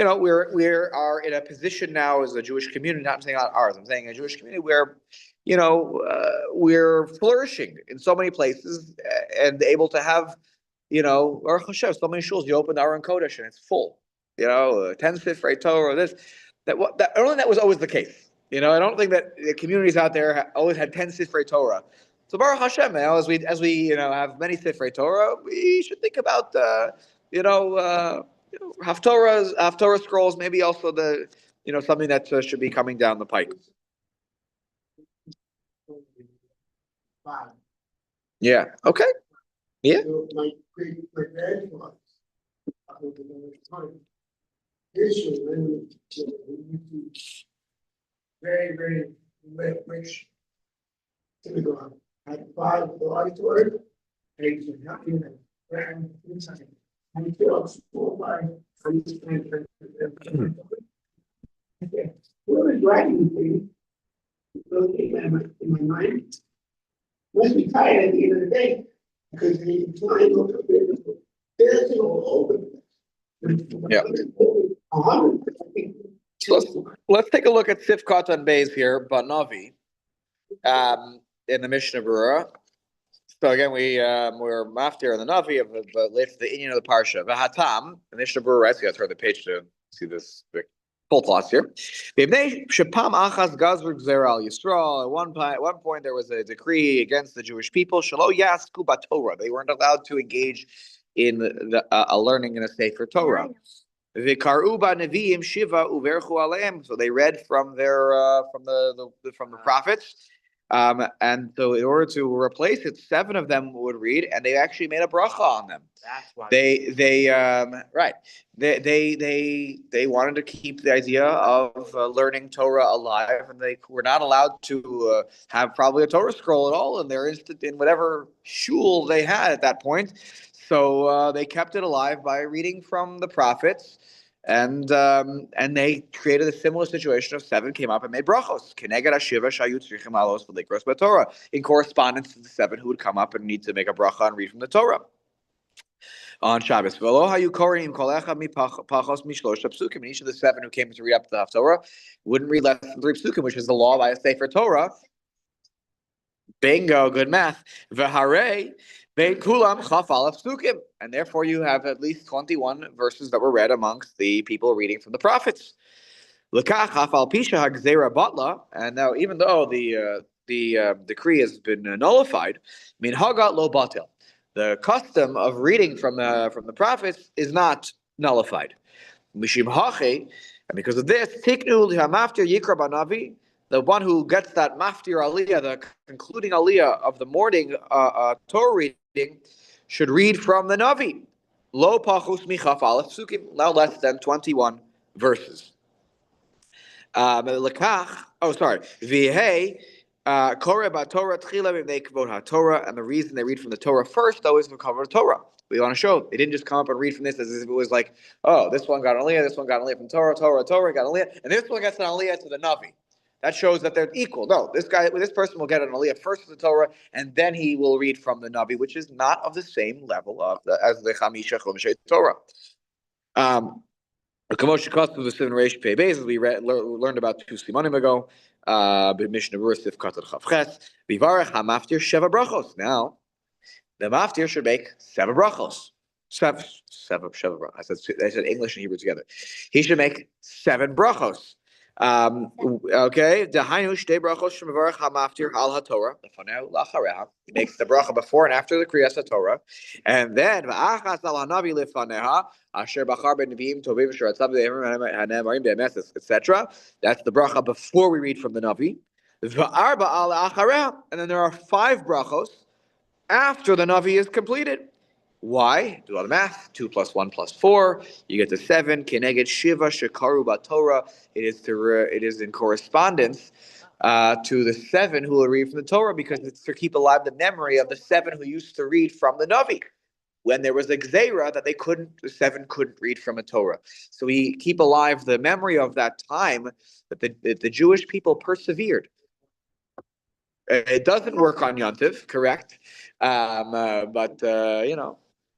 [SPEAKER 2] are in a position now as a Jewish community. Not saying not ours. I'm saying a Jewish community where, we're flourishing in so many places and able to have, Baruch Hashem, so many shuls. You open the Aron Kodesh and it's full. 10 Sifrei Torah or this. I don't think that was always the case. I don't think that the communities out there always had 10 Sifrei Torah. So Baruch Hashem, as we have many Sifrei Torah, we should think about Haftorah scrolls, maybe also the something that should be coming down the pike. Yeah. Okay. Yeah.
[SPEAKER 6] So my grandfather, issue really very, very rich kindergarten. Had 5 boys to it, and he's not in it. And inside, and he filled school by whoever is writing thing, really in my mind, must be tired at the end of the day, because the time of the business, there's no open.
[SPEAKER 2] Yeah. Let's take a look at Sifkat and Beis here, Banavi, in the Mishnah Berurah. So again, we're maftir in the Navi of the Indian of the Parsha. V'hatam, the Mishnah Berurah, right? So you got to turn the page to see this full class here. Shepam achas gazru gzera al Yisrael. At one point, there was a decree against the Jewish people. Shelo yasku b'Torah. They weren't allowed to engage in a learning in a Sefer Torah. V'karu b'neviim shiva uverchu aleim. So they read from the prophets. And so in order to replace it, 7 of them would read, and they actually made a bracha on them.
[SPEAKER 3] That's why
[SPEAKER 2] They wanted to keep the idea of learning Torah alive, and they were not allowed to have probably a Torah scroll at all in their in whatever shul they had at that point. So they kept it alive by reading from the prophets. And they created a similar situation of 7 came up and made brachos. In correspondence to the 7 who would come up and need to make a bracha and read from the Torah. on Shabbos. V'lo hayu korim kol echad pachos mishlosha psukim. And each of the 7 who came to read up the Haftorah wouldn't read less than 3 psukim, which is the law by a Sefer Torah. Bingo, good math. V'harei bein kulam chaf aleph psukim. And therefore you have at least 21 verses that were read amongst the people reading from the prophets. L'kach chaf al pisha hagzera batla. And now, even though the decree has been nullified, min hagat lo batel. The custom of reading from the prophets is not nullified. Mishim hache, and because of this, tiknu lihamaftir yikra banavi, the one who gets that maftir aliyah, the concluding aliyah of the morning Torah reading, should read from the Navi. Lo pachus michaf aleph psukim, no less than 21 verses. V'hei koreh b'Torah tchila b'nei kavod haTorah, and the reason they read from the Torah first, though, is for kavod Torah. We want to show they didn't just come up and read from this as if it was like, oh, this one got an aliyah, this one got an aliyah from Torah got an aliyah, and this one gets an aliyah to the Navi. That shows that they're equal. No, this person will get an aliyah first to the Torah, and then he will read from the Navi, which is not of the same level as the Chamisha Chumashei Torah. The Kamosha Kostu the 7 Reish Pei Beis, as we learned about 2 Simonim ago. Mishnah Berurah Sif Katat Chavches. Vivarech HaMaftir Sheva Brachos. Now, the Maftir should make 7 brachos. Seven brachos. I said English and Hebrew together. He should make 7 brachos. Okay. Dehainu shtei brachos shemavarach hamaftir al haTorah lefaneu lachareha. He makes the bracha before and after the kriyas haTorah, and then va'achas al hanavi lefaneha asher bachar ben neviim tovim sheratzav hanemarim be'emes, etc. That's the bracha before we read from the Navi. Va'arba al achareha, and then there are 5 brachos after the Navi is completed. Why? Do all the math. 2 + 1 + 4. You get to 7. Keneged Shiva Shekaru Torah. It is in correspondence to the 7 who will read from the Torah, because it's to keep alive the memory of the 7 who used to read from the Navi. When there was a Gzeira that the 7 couldn't read from a Torah. So we keep alive the memory of that time that the Jewish people persevered. It doesn't work on Yontif, correct? But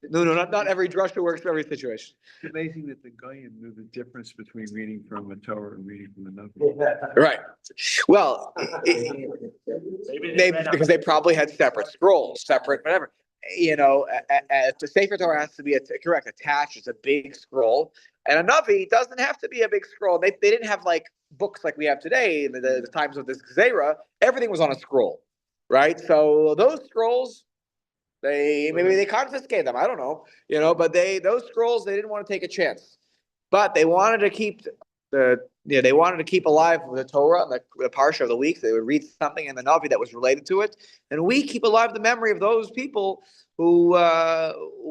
[SPEAKER 2] not every drasha works for every situation.
[SPEAKER 4] It's amazing that the Goyim knew the difference between reading from a Torah and reading from the Navi.
[SPEAKER 2] Right. Well, because they probably had separate scrolls, separate whatever. The Sefer Torah has to be attached. It's a big scroll, and a Navi doesn't have to be a big scroll. They didn't have like books like we have today in the times of this Gzeira. Everything was on a scroll, right? So those scrolls, maybe they confiscated them. I don't know, but those scrolls, they didn't want to take a chance, but they wanted to keep alive the Torah and the parsha of the week. They would read something in the Navi that was related to it, and we keep alive the memory of those people who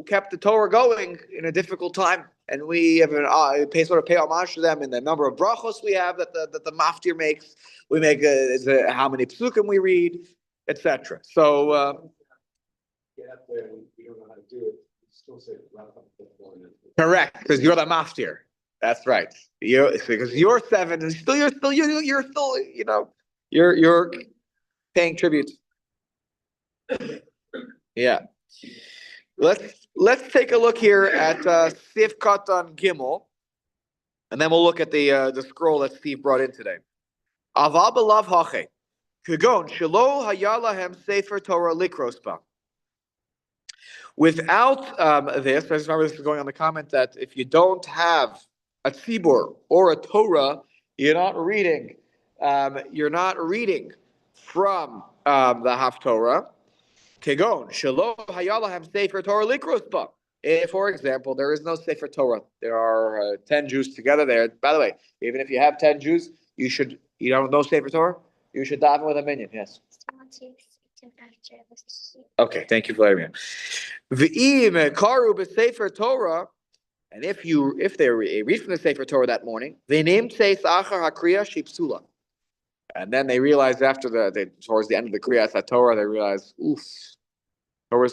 [SPEAKER 2] kept the Torah going in a difficult time, and we have pay homage to them in the number of brachos we have that the maftir makes. We make how many psukim we read, etc. So.
[SPEAKER 1] Get up there and you don't know how to do it. You still say
[SPEAKER 2] Correct, because you're the maftir. That's right. Because you're 7, and you're paying tribute. Yeah. Let's take a look here at Sif Katan Gimel, and then we'll look at the scroll that Steve brought in today. Aval belav hache kagon shelo hayalahem sefer Torah likrospa. Without this, I just remember this is going on the comment that if you don't have a tzibur or a Torah, you're not reading from the Haftorah. Kegon shelo hayalahem sefer Torah likrosba. If, for example, there is no sefer Torah, there are 10 Jews together there. By the way, even if you have 10 Jews, you don't know sefer Torah, you should daven with a minyan. Yes. Okay, thank you for letting me know. V'im karu b'sefer Torah, and if they read from the sefer Torah that morning, they named seis achar hakriya shipsula, and then they realized towards the end of the kriyas haTorah, they realized,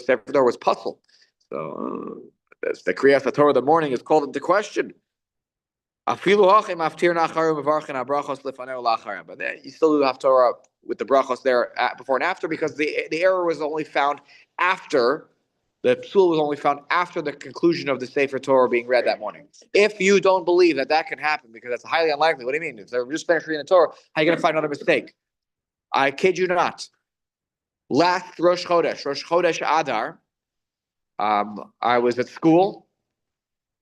[SPEAKER 2] sefer Torah was puzzle. So the kriyas haTorah of the morning is called into question. But you still do have Torah with the brachos there before and after, because the error was only found after The psul was only found after the conclusion of the Sefer Torah being read that morning. If you don't believe that that can happen, because that's highly unlikely, what do you mean? If they're just finished reading the Torah, how are you going to find another mistake? I kid you not. Last Rosh Chodesh Adar, I was at school,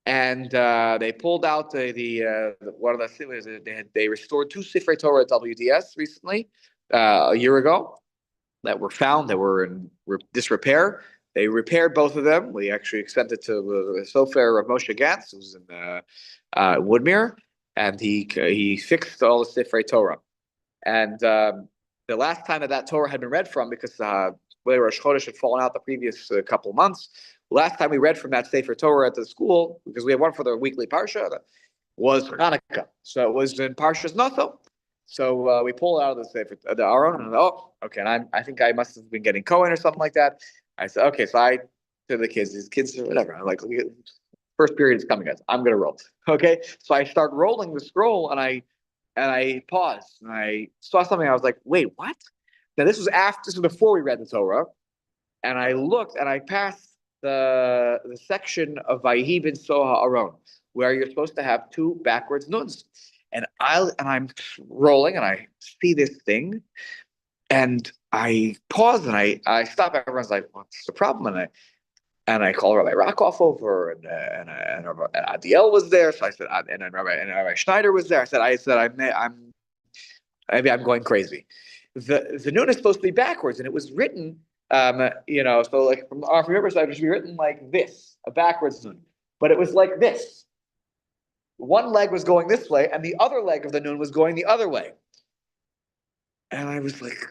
[SPEAKER 2] and they pulled out one of the things they restored 2 Sifrei Torah at WDS recently, a year ago, that were found that were in disrepair. They repaired both of them. We actually sent it to the sofer of Moshe Gatz, who's in Woodmere, and he fixed all the Sifrei Torah. And the last time that Torah had been read from, because Rosh Chodesh had fallen out the previous couple of months, last time we read from that Sefer Torah at the school, because we had one for the weekly Parsha, was Hanukkah. So it was in Parshas Naso. So we pulled out of the Sefer, the Aron, and okay, and I think I must have been getting Cohen or something like that. I said, okay, so I to the kids, these kids or whatever. I'm like, first period is coming, guys. I'm gonna roll. Okay, so I start rolling the scroll, and I paused, and I saw something. I was like, wait, what? Now this was before we read the Torah, and I looked, and I passed the section of Vayihi ben Soha Aron, where you're supposed to have 2 backwards nuns. And I'm rolling, and I see this thing, and I pause, and I stop. Everyone's like, "What's the problem?" And I call Rabbi Rakoff over, and Adiel was there. So I said, and Rabbi Schneider was there. I said, maybe I'm going crazy. The nun is supposed to be backwards, and it was written, so like from your perspective, it should be written like this, a backwards nun, but it was like this. One leg was going this way, and the other leg of the nun was going the other way. And I was like,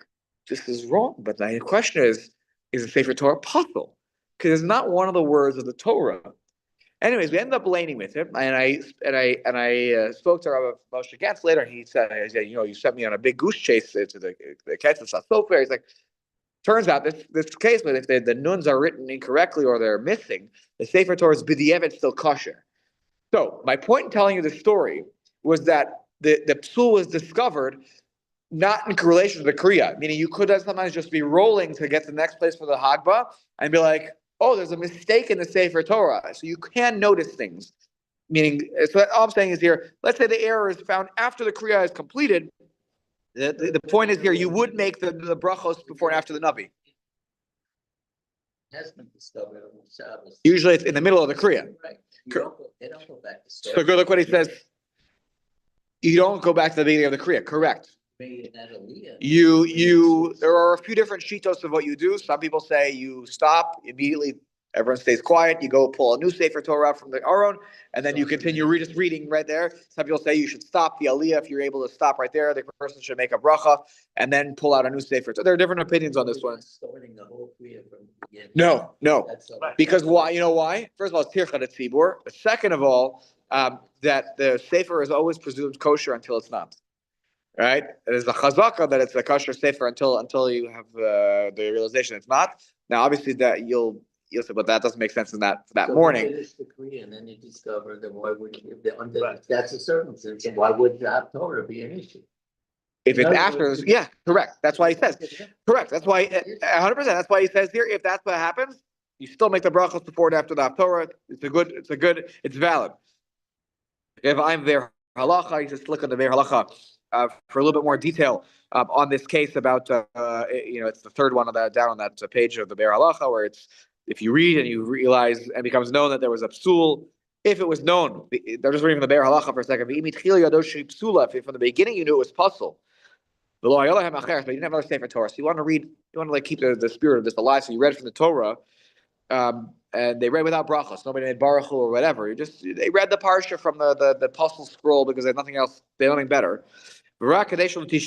[SPEAKER 2] this is wrong. But the question is the Sefer Torah possible? Because it's not one of the words of the Torah. Anyways, we ended up laning with him, and I spoke to Rabbi Moshe Gatz later, and he said, you sent me on a big goose chase to the Ketz of Sofer. He's like, turns out this case, but if the nuns are written incorrectly or they're missing, the Sefer Torah is b'di'evet still kosher. So my point in telling you the story was that the psul was discovered not in correlation to the kriya, meaning you could sometimes just be rolling to get to the next place for the Hagbah and be like, oh, there's a mistake in the Sefer Torah. So you can notice things. Meaning, so all I'm saying is here, let's say the error is found after the kriya is completed. The point is here, you would make the brachos before and after the Navi.
[SPEAKER 5] Has been discovered on Shabbos.
[SPEAKER 2] Usually it's in the middle of the kriya.
[SPEAKER 5] Right. They don't go back to
[SPEAKER 2] So look what he says. You don't go back to the beginning of the kriya. Correct. There are a few different shitos of what you do. Some people say you stop immediately. Everyone stays quiet. You go pull a new Sefer Torah from the Aron, and then you continue just reading right there. Some people say you should stop the Aliyah. If you're able to stop right there, the person should make a bracha and then pull out a new Sefer. So there are different opinions on this one.
[SPEAKER 5] Starting the whole kriya from the beginning.
[SPEAKER 2] No.
[SPEAKER 3] Right.
[SPEAKER 2] Because why? You know why? First of all, it's tircha tzibur. Second of all, that the Sefer is always presumed kosher until it's not. Right? There's a chazaka that it's a kosher Sefer until you have the realization it's not. Now, obviously, that you'll say, but that doesn't make sense in that
[SPEAKER 5] So
[SPEAKER 2] morning.
[SPEAKER 5] you finish the kriya and then you discover that why would that's a circumstance, and why would the Torah be an issue?
[SPEAKER 2] If it's after, yeah, correct. That's why he says. Correct. That's why 100%. That's why he says here. If that's what happens, you still make the brachos before and after the Torah. It's valid. If I'm there halacha, you just look at the Be'er halacha for a little bit more detail on this case about it's the third one down on that page of the Be'er halacha, where it's if you read and you realize and becomes known that there was a psul. If it was known, they're just reading from the Be'er halacha for a second. If from the beginning you knew it was puzzle. But you didn't have another Sefer Torah, so you want to keep the spirit of this alive. So you read from the Torah, and they read without brachos. Nobody made baruch Hu or whatever. They read the parsha from the puzzle scroll because there's nothing else. They don't think better. They just don't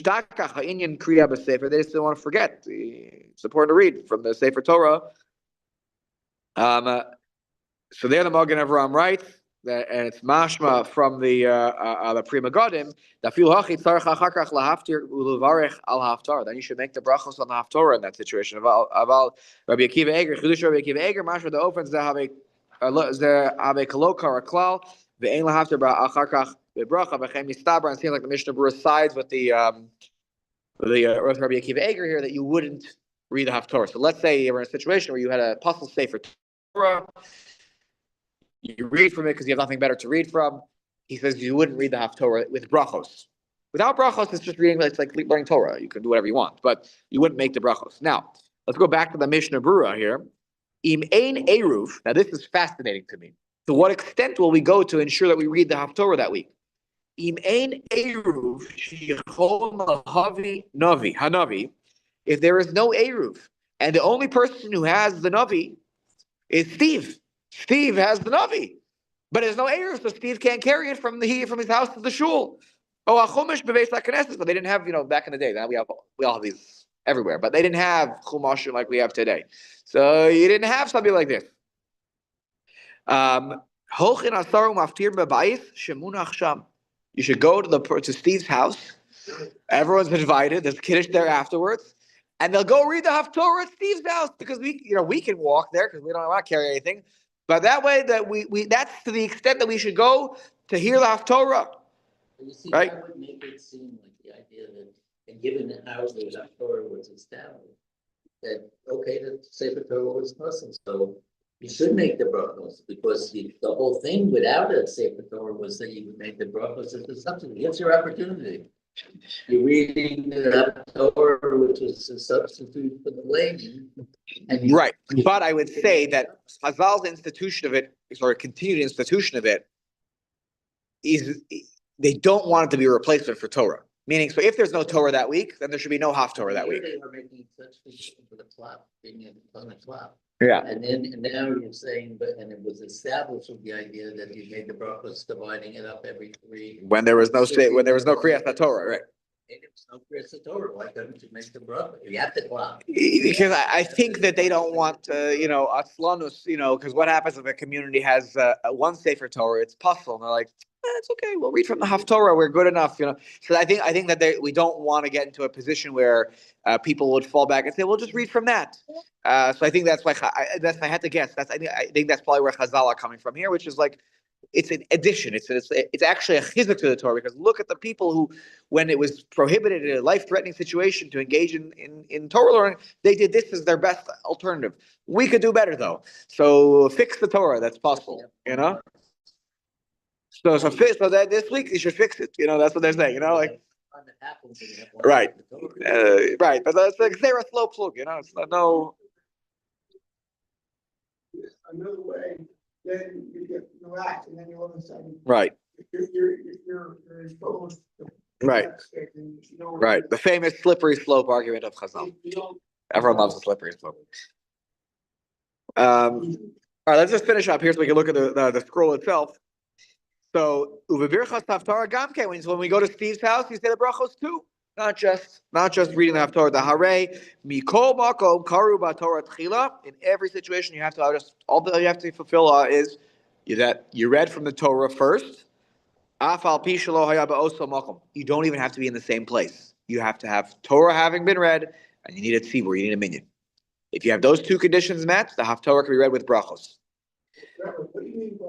[SPEAKER 2] want to forget. It's important to read from the Sefer Torah. So there the Magen Avraham writes, and it's mashma from the Prima Godim. Then you should make the brachos on the haftorah in that situation. Rabbi Akiva Eger, mashma the opens the habe kaloka or klal ve'en lahaftar ba'achar kach bebracha v'chem nistabra, and seems like the Mishnah Berurah sides with the with Rabbi Akiva Eger here that you wouldn't read the haftorah. So let's say you were in a situation where you had a puzzle Sefer Haftorah. You read from it because you have nothing better to read from. He says you wouldn't read the Haftorah with brachos. Without brachos, it's just reading. It's like learning Torah. You can do whatever you want, but you wouldn't make the brachos. Now, let's go back to the Mishnah Berurah here. Im ein eruv. Now, this is fascinating to me. To what extent will we go to ensure that we read the Haftorah that week? Im ein eruv shichol lahavi navi hanavi. If there is no eruv, and the only person who has the navi is Steve. Steve has the navi, but there's no eruv, so Steve can't carry it from his house to the shul. Oh, a chumash bebeis haKnesses, but they didn't have, back in the day. Now we all have these everywhere, but they didn't have chumash like we have today. So you didn't have something like this. You should go to Steve's house. Everyone's invited. There's kiddush there afterwards, and they'll go read the Haftorah at Steve's house because we can walk there because we don't want to carry anything. But that way that we that's to the extent that we should go to hear the Haftorah.
[SPEAKER 5] You see,
[SPEAKER 2] Right.
[SPEAKER 5] that would make it seem like the idea that, and given how the Torah was established, that, okay, the Sefer Torah was Muslim, so you should make the brachos, because the whole thing without a Sefer Torah was that you would make the brachos as a substitute. Here's your opportunity. You're reading the Torah, which was a substitute for the layman.
[SPEAKER 2] Right. But I would say that Chazal's institution of it, or a continued institution of it, is they don't want it to be a replacement for Torah. Meaning, so if there's no Torah that week, then there should be no Haftorah that week.
[SPEAKER 5] They were making such for the clock, being on the clock.
[SPEAKER 2] Yeah.
[SPEAKER 5] And now you're saying, and it was established with the idea that you made the brachos dividing it up every 3.
[SPEAKER 2] When there was no Kriyas Torah, right?
[SPEAKER 5] And there was no Kriyas Torah, why couldn't you make the brachos? You have the clock.
[SPEAKER 2] Because I think that they don't want, Atzlanus, because what happens if a community has one Sefer Torah, it's puzzle, and they're like, it's okay, we'll read from the Haftorah, we're good enough, So I think that we don't want to get into a position where people would fall back and say, well, just read from that. So I think that's why I had to guess. I think that's probably where Chazal are coming from here, which is like, it's an addition. It's actually a chizuk to the Torah, because look at the people who, when it was prohibited in a life-threatening situation to engage in Torah learning, they did this as their best alternative. We could do better though. So fix the Torah. That's possible. So that this week you should fix it. That's what they're saying. Right, right. But that's like they're a slow plug. It's not no.
[SPEAKER 6] Another way, then you get relaxed, and then all of a sudden.
[SPEAKER 2] Right.
[SPEAKER 6] You're exposed.
[SPEAKER 2] Right. Right. The famous slippery slope argument of Chazal. Everyone loves the slippery slope. All right, let's just finish up here so we can look at the scroll itself. So, when we go to Steve's house, you say the brachos too, not just reading the Haftorah. The Hare Mikol Makom Karu BaTorah Tchila. In every situation, you have to all that you have to fulfill is that you read from the Torah first. Afal Pi Shelo Haya Ba'oso Makom. You don't even have to be in the same place. You have to have Torah having been read, and you need a tzibur, you need a minyan. If you have those two conditions met, the Haftorah can be read with brachos.
[SPEAKER 6] What do you mean by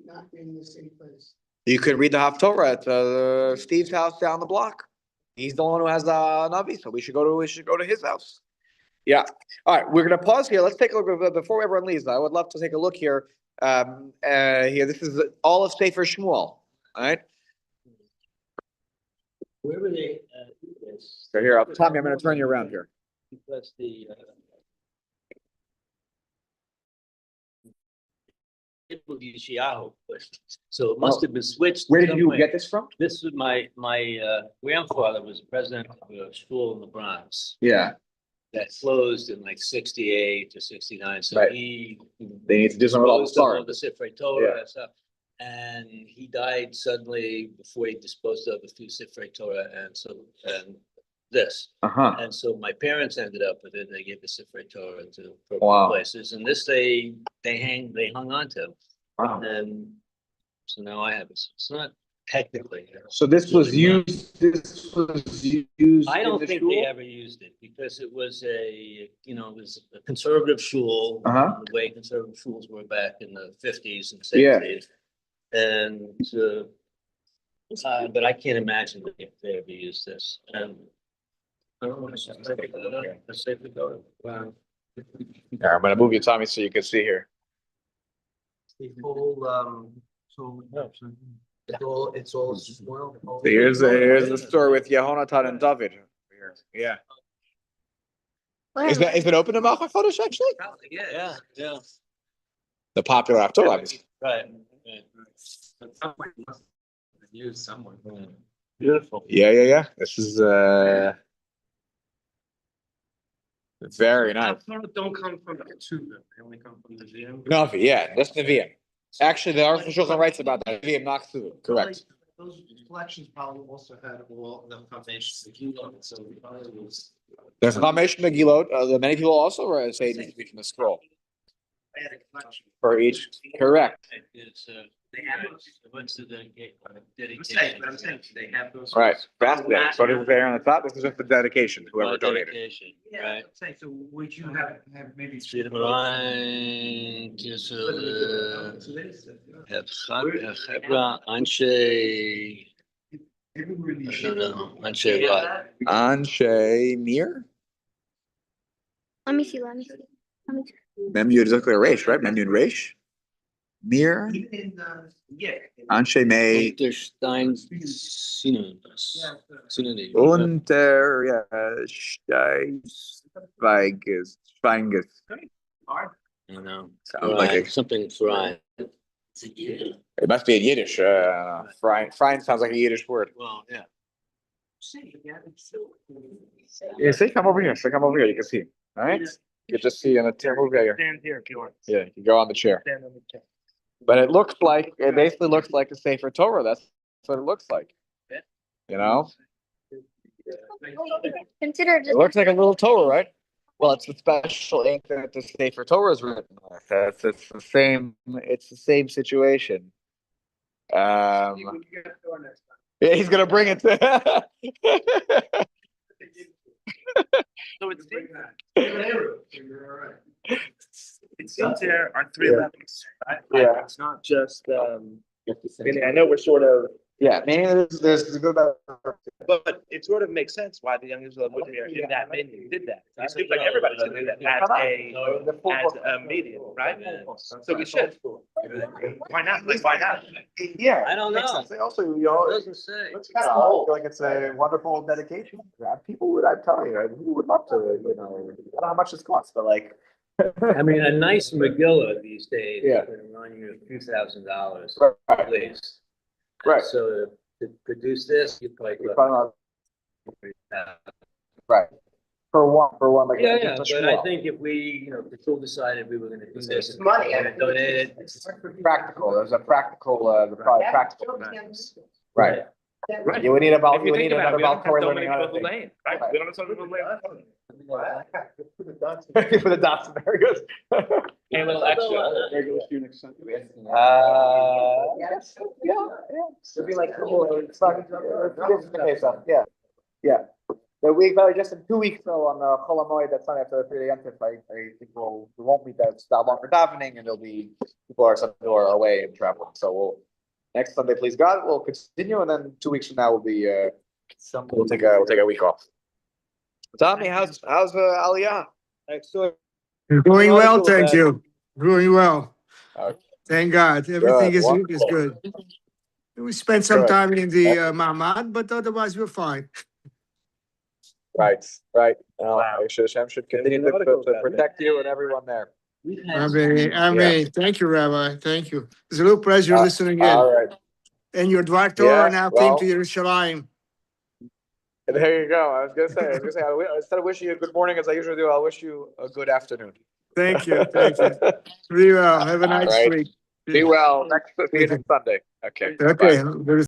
[SPEAKER 6] not being in the same place?
[SPEAKER 2] You could read the Haftorah at Steve's house down the block. He's the one who has the Navi, so we should go to his house. Yeah. All right, we're gonna pause here. Let's take a look before everyone leaves. I would love to take a look here. Here, this is all of Sefer Shmuel. All right.
[SPEAKER 5] Where were they?
[SPEAKER 2] So here, Tommy, I'm gonna turn you around here.
[SPEAKER 5] Because the Yeshayahu question. So it must have been switched.
[SPEAKER 2] Where did you
[SPEAKER 5] somewhere.
[SPEAKER 2] get this from?
[SPEAKER 5] This was my grandfather was president of a school in the Bronx
[SPEAKER 2] Yeah.
[SPEAKER 5] that closed in like 68 or 69. So
[SPEAKER 2] Right. They need to do something with all the
[SPEAKER 5] disposed of
[SPEAKER 2] stars.
[SPEAKER 5] the Sifrei Torah
[SPEAKER 2] Yeah.
[SPEAKER 5] and stuff. And he died suddenly before he disposed of a few Sifrei Torah and this.
[SPEAKER 2] Uh-huh.
[SPEAKER 5] And so my parents ended up with it. They gave the Sifrei Torah to
[SPEAKER 2] Wow.
[SPEAKER 5] places, and this they hung on to.
[SPEAKER 2] Wow.
[SPEAKER 5] And so now I have it. So it's not technically.
[SPEAKER 2] So this was used.
[SPEAKER 5] I
[SPEAKER 2] in
[SPEAKER 5] don't
[SPEAKER 2] the
[SPEAKER 5] think
[SPEAKER 2] shul?
[SPEAKER 5] they ever used it because it was it was a conservative shul.
[SPEAKER 2] Uh-huh.
[SPEAKER 5] The way conservative shuls were back in the 50s and
[SPEAKER 2] Yeah.
[SPEAKER 5] 60s. And but I can't imagine if they ever used this. I don't want to say. Wow.
[SPEAKER 2] I'm gonna move you, Tommy, so you can see here.
[SPEAKER 1] The whole, it's all spoiled.
[SPEAKER 2] So here's the story with Yehonatan and David. Yeah. Is it open to Malchus Chodesh actually?
[SPEAKER 5] Yeah, yeah.
[SPEAKER 2] The popular Haftorah.
[SPEAKER 5] Right.
[SPEAKER 1] Used somewhere.
[SPEAKER 5] Beautiful.
[SPEAKER 2] Yeah. This is very nice.
[SPEAKER 3] Don't come from the Ketuvah, they only come from the Zim.
[SPEAKER 2] Navi, yeah, that's Nevi'im. Actually, the Aruch Shulchan writes about that. Nevi'im, not Ketuvah. Correct.
[SPEAKER 1] Those collections probably also had all the foundations, the kilo, so it probably was.
[SPEAKER 2] There's Chamesh Megillot. Many people also say it needs to be from the scroll
[SPEAKER 1] They had a collection.
[SPEAKER 2] for each. Correct.
[SPEAKER 5] It's,
[SPEAKER 1] They have those.
[SPEAKER 5] what's the
[SPEAKER 1] I'm saying, they have those.
[SPEAKER 2] Right. Fascinating. So this is there on the top. This is just the dedication. Whoever donated.
[SPEAKER 5] Dedication,
[SPEAKER 1] Yeah,
[SPEAKER 5] right?
[SPEAKER 1] I'm saying, so would you have maybe?
[SPEAKER 5] Right, חברה, אנשי, לא, אנשי what?
[SPEAKER 2] Anshe Mir?
[SPEAKER 7] Let me see.
[SPEAKER 2] Mem Yud is actually a Resh, right? Mem Yud Resh? Mir?
[SPEAKER 1] Even in, yeah.
[SPEAKER 2] Anshe May.
[SPEAKER 5] Unterstein Synonyms.
[SPEAKER 2] Unter, yeah, Schweiges.
[SPEAKER 1] Hard.
[SPEAKER 5] You know,
[SPEAKER 2] Sounds like
[SPEAKER 5] fried,
[SPEAKER 2] it.
[SPEAKER 5] something fried.
[SPEAKER 2] It must be in Yiddish. Frying sounds like a Yiddish word.
[SPEAKER 5] Well, yeah.
[SPEAKER 2] Yeah, see, come over here. So come over here. You can see. All right. You just see in a chair. Move here.
[SPEAKER 3] Stand here if you want.
[SPEAKER 2] Yeah, you go on the chair.
[SPEAKER 3] Stand on the chair.
[SPEAKER 2] But it basically looks like a Sefer Torah. That's what it looks like. You know,
[SPEAKER 7] Consider
[SPEAKER 2] it looks like a little Torah, right? Well, it's the special ink that the Sefer Torah is written with. It's the same. It's the same situation. Yeah, he's gonna bring it to.
[SPEAKER 3] So it seems there are three
[SPEAKER 2] Yeah.
[SPEAKER 3] levels, right?
[SPEAKER 2] Yeah.
[SPEAKER 3] It's not just, I know we're sort of,
[SPEAKER 2] Yeah, meaning there's a good.
[SPEAKER 3] but it sort of makes sense why the young Israel would here in that menu did that. It seems like everybody's gonna do that as a medium, right? So we should. Why not? Like, why not?
[SPEAKER 2] Yeah,
[SPEAKER 5] I don't
[SPEAKER 2] makes
[SPEAKER 5] know.
[SPEAKER 2] sense. They also,
[SPEAKER 5] It doesn't say.
[SPEAKER 2] I feel like it's a wonderful dedication. People would, I'm telling you, who would love to, I don't know how much this costs, but like.
[SPEAKER 8] I mean, a nice Megillah these days.
[SPEAKER 2] Yeah.
[SPEAKER 8] Is gonna run you $2,000
[SPEAKER 2] Right.
[SPEAKER 8] at least.
[SPEAKER 2] Right.
[SPEAKER 8] So to produce this, you probably.
[SPEAKER 2] You're talking about- Right. For one, like.
[SPEAKER 8] Yeah,
[SPEAKER 2] just a
[SPEAKER 8] but I
[SPEAKER 2] shmuel.
[SPEAKER 8] think if we, the school decided we were gonna do this.
[SPEAKER 1] It's money.
[SPEAKER 8] and donate it.
[SPEAKER 2] Practical, there's a practical, probably practical. Right.
[SPEAKER 3] Right.
[SPEAKER 2] You would need
[SPEAKER 3] If you think about it,
[SPEAKER 2] another
[SPEAKER 3] we don't have
[SPEAKER 2] Balfour
[SPEAKER 3] so
[SPEAKER 2] learning
[SPEAKER 3] many
[SPEAKER 2] how to
[SPEAKER 3] people
[SPEAKER 2] think.
[SPEAKER 3] lane, right? We don't have so many people lane.
[SPEAKER 2] For the dots, very good.
[SPEAKER 3] Hey, a little extra.
[SPEAKER 2] Yes, yeah. It'd be like, it's not, it's the case of, yeah. The week, probably just in 2 weeks, though, on Chol HaMoed, that's not after the 3 a.m. I think we won't meet that long for davening, and there'll be people are away and traveling. So next Sunday, please God, we'll continue, and then 2 weeks from now will be we'll take a week off. Tommy, how's Aliyah?
[SPEAKER 8] Excellent.
[SPEAKER 6] Doing well, thank you. Doing well.
[SPEAKER 2] Okay.
[SPEAKER 6] Thank God. Everything
[SPEAKER 2] Good,
[SPEAKER 6] is
[SPEAKER 2] wonderful.
[SPEAKER 6] good. We spent some
[SPEAKER 2] Good.
[SPEAKER 6] time in the Mamad, but otherwise we're fine.
[SPEAKER 2] Right. Hashem should continue to protect you and everyone there.
[SPEAKER 6] Amen. Thank you, Rabbi. Thank you. It's a real pleasure listening
[SPEAKER 2] All
[SPEAKER 6] in.
[SPEAKER 2] right.
[SPEAKER 6] And your Dvar Torah
[SPEAKER 2] Yeah,
[SPEAKER 6] now
[SPEAKER 2] well.
[SPEAKER 6] came to Yerushalayim.
[SPEAKER 2] There you go. I was gonna say, instead of wishing you a good morning as I usually do, I'll wish you a good afternoon.
[SPEAKER 6] Thank you. Thank you. Be well. Have a nice
[SPEAKER 2] Right.
[SPEAKER 6] week.
[SPEAKER 2] Be well. See you next Sunday. Okay. Bye.
[SPEAKER 6] Okay.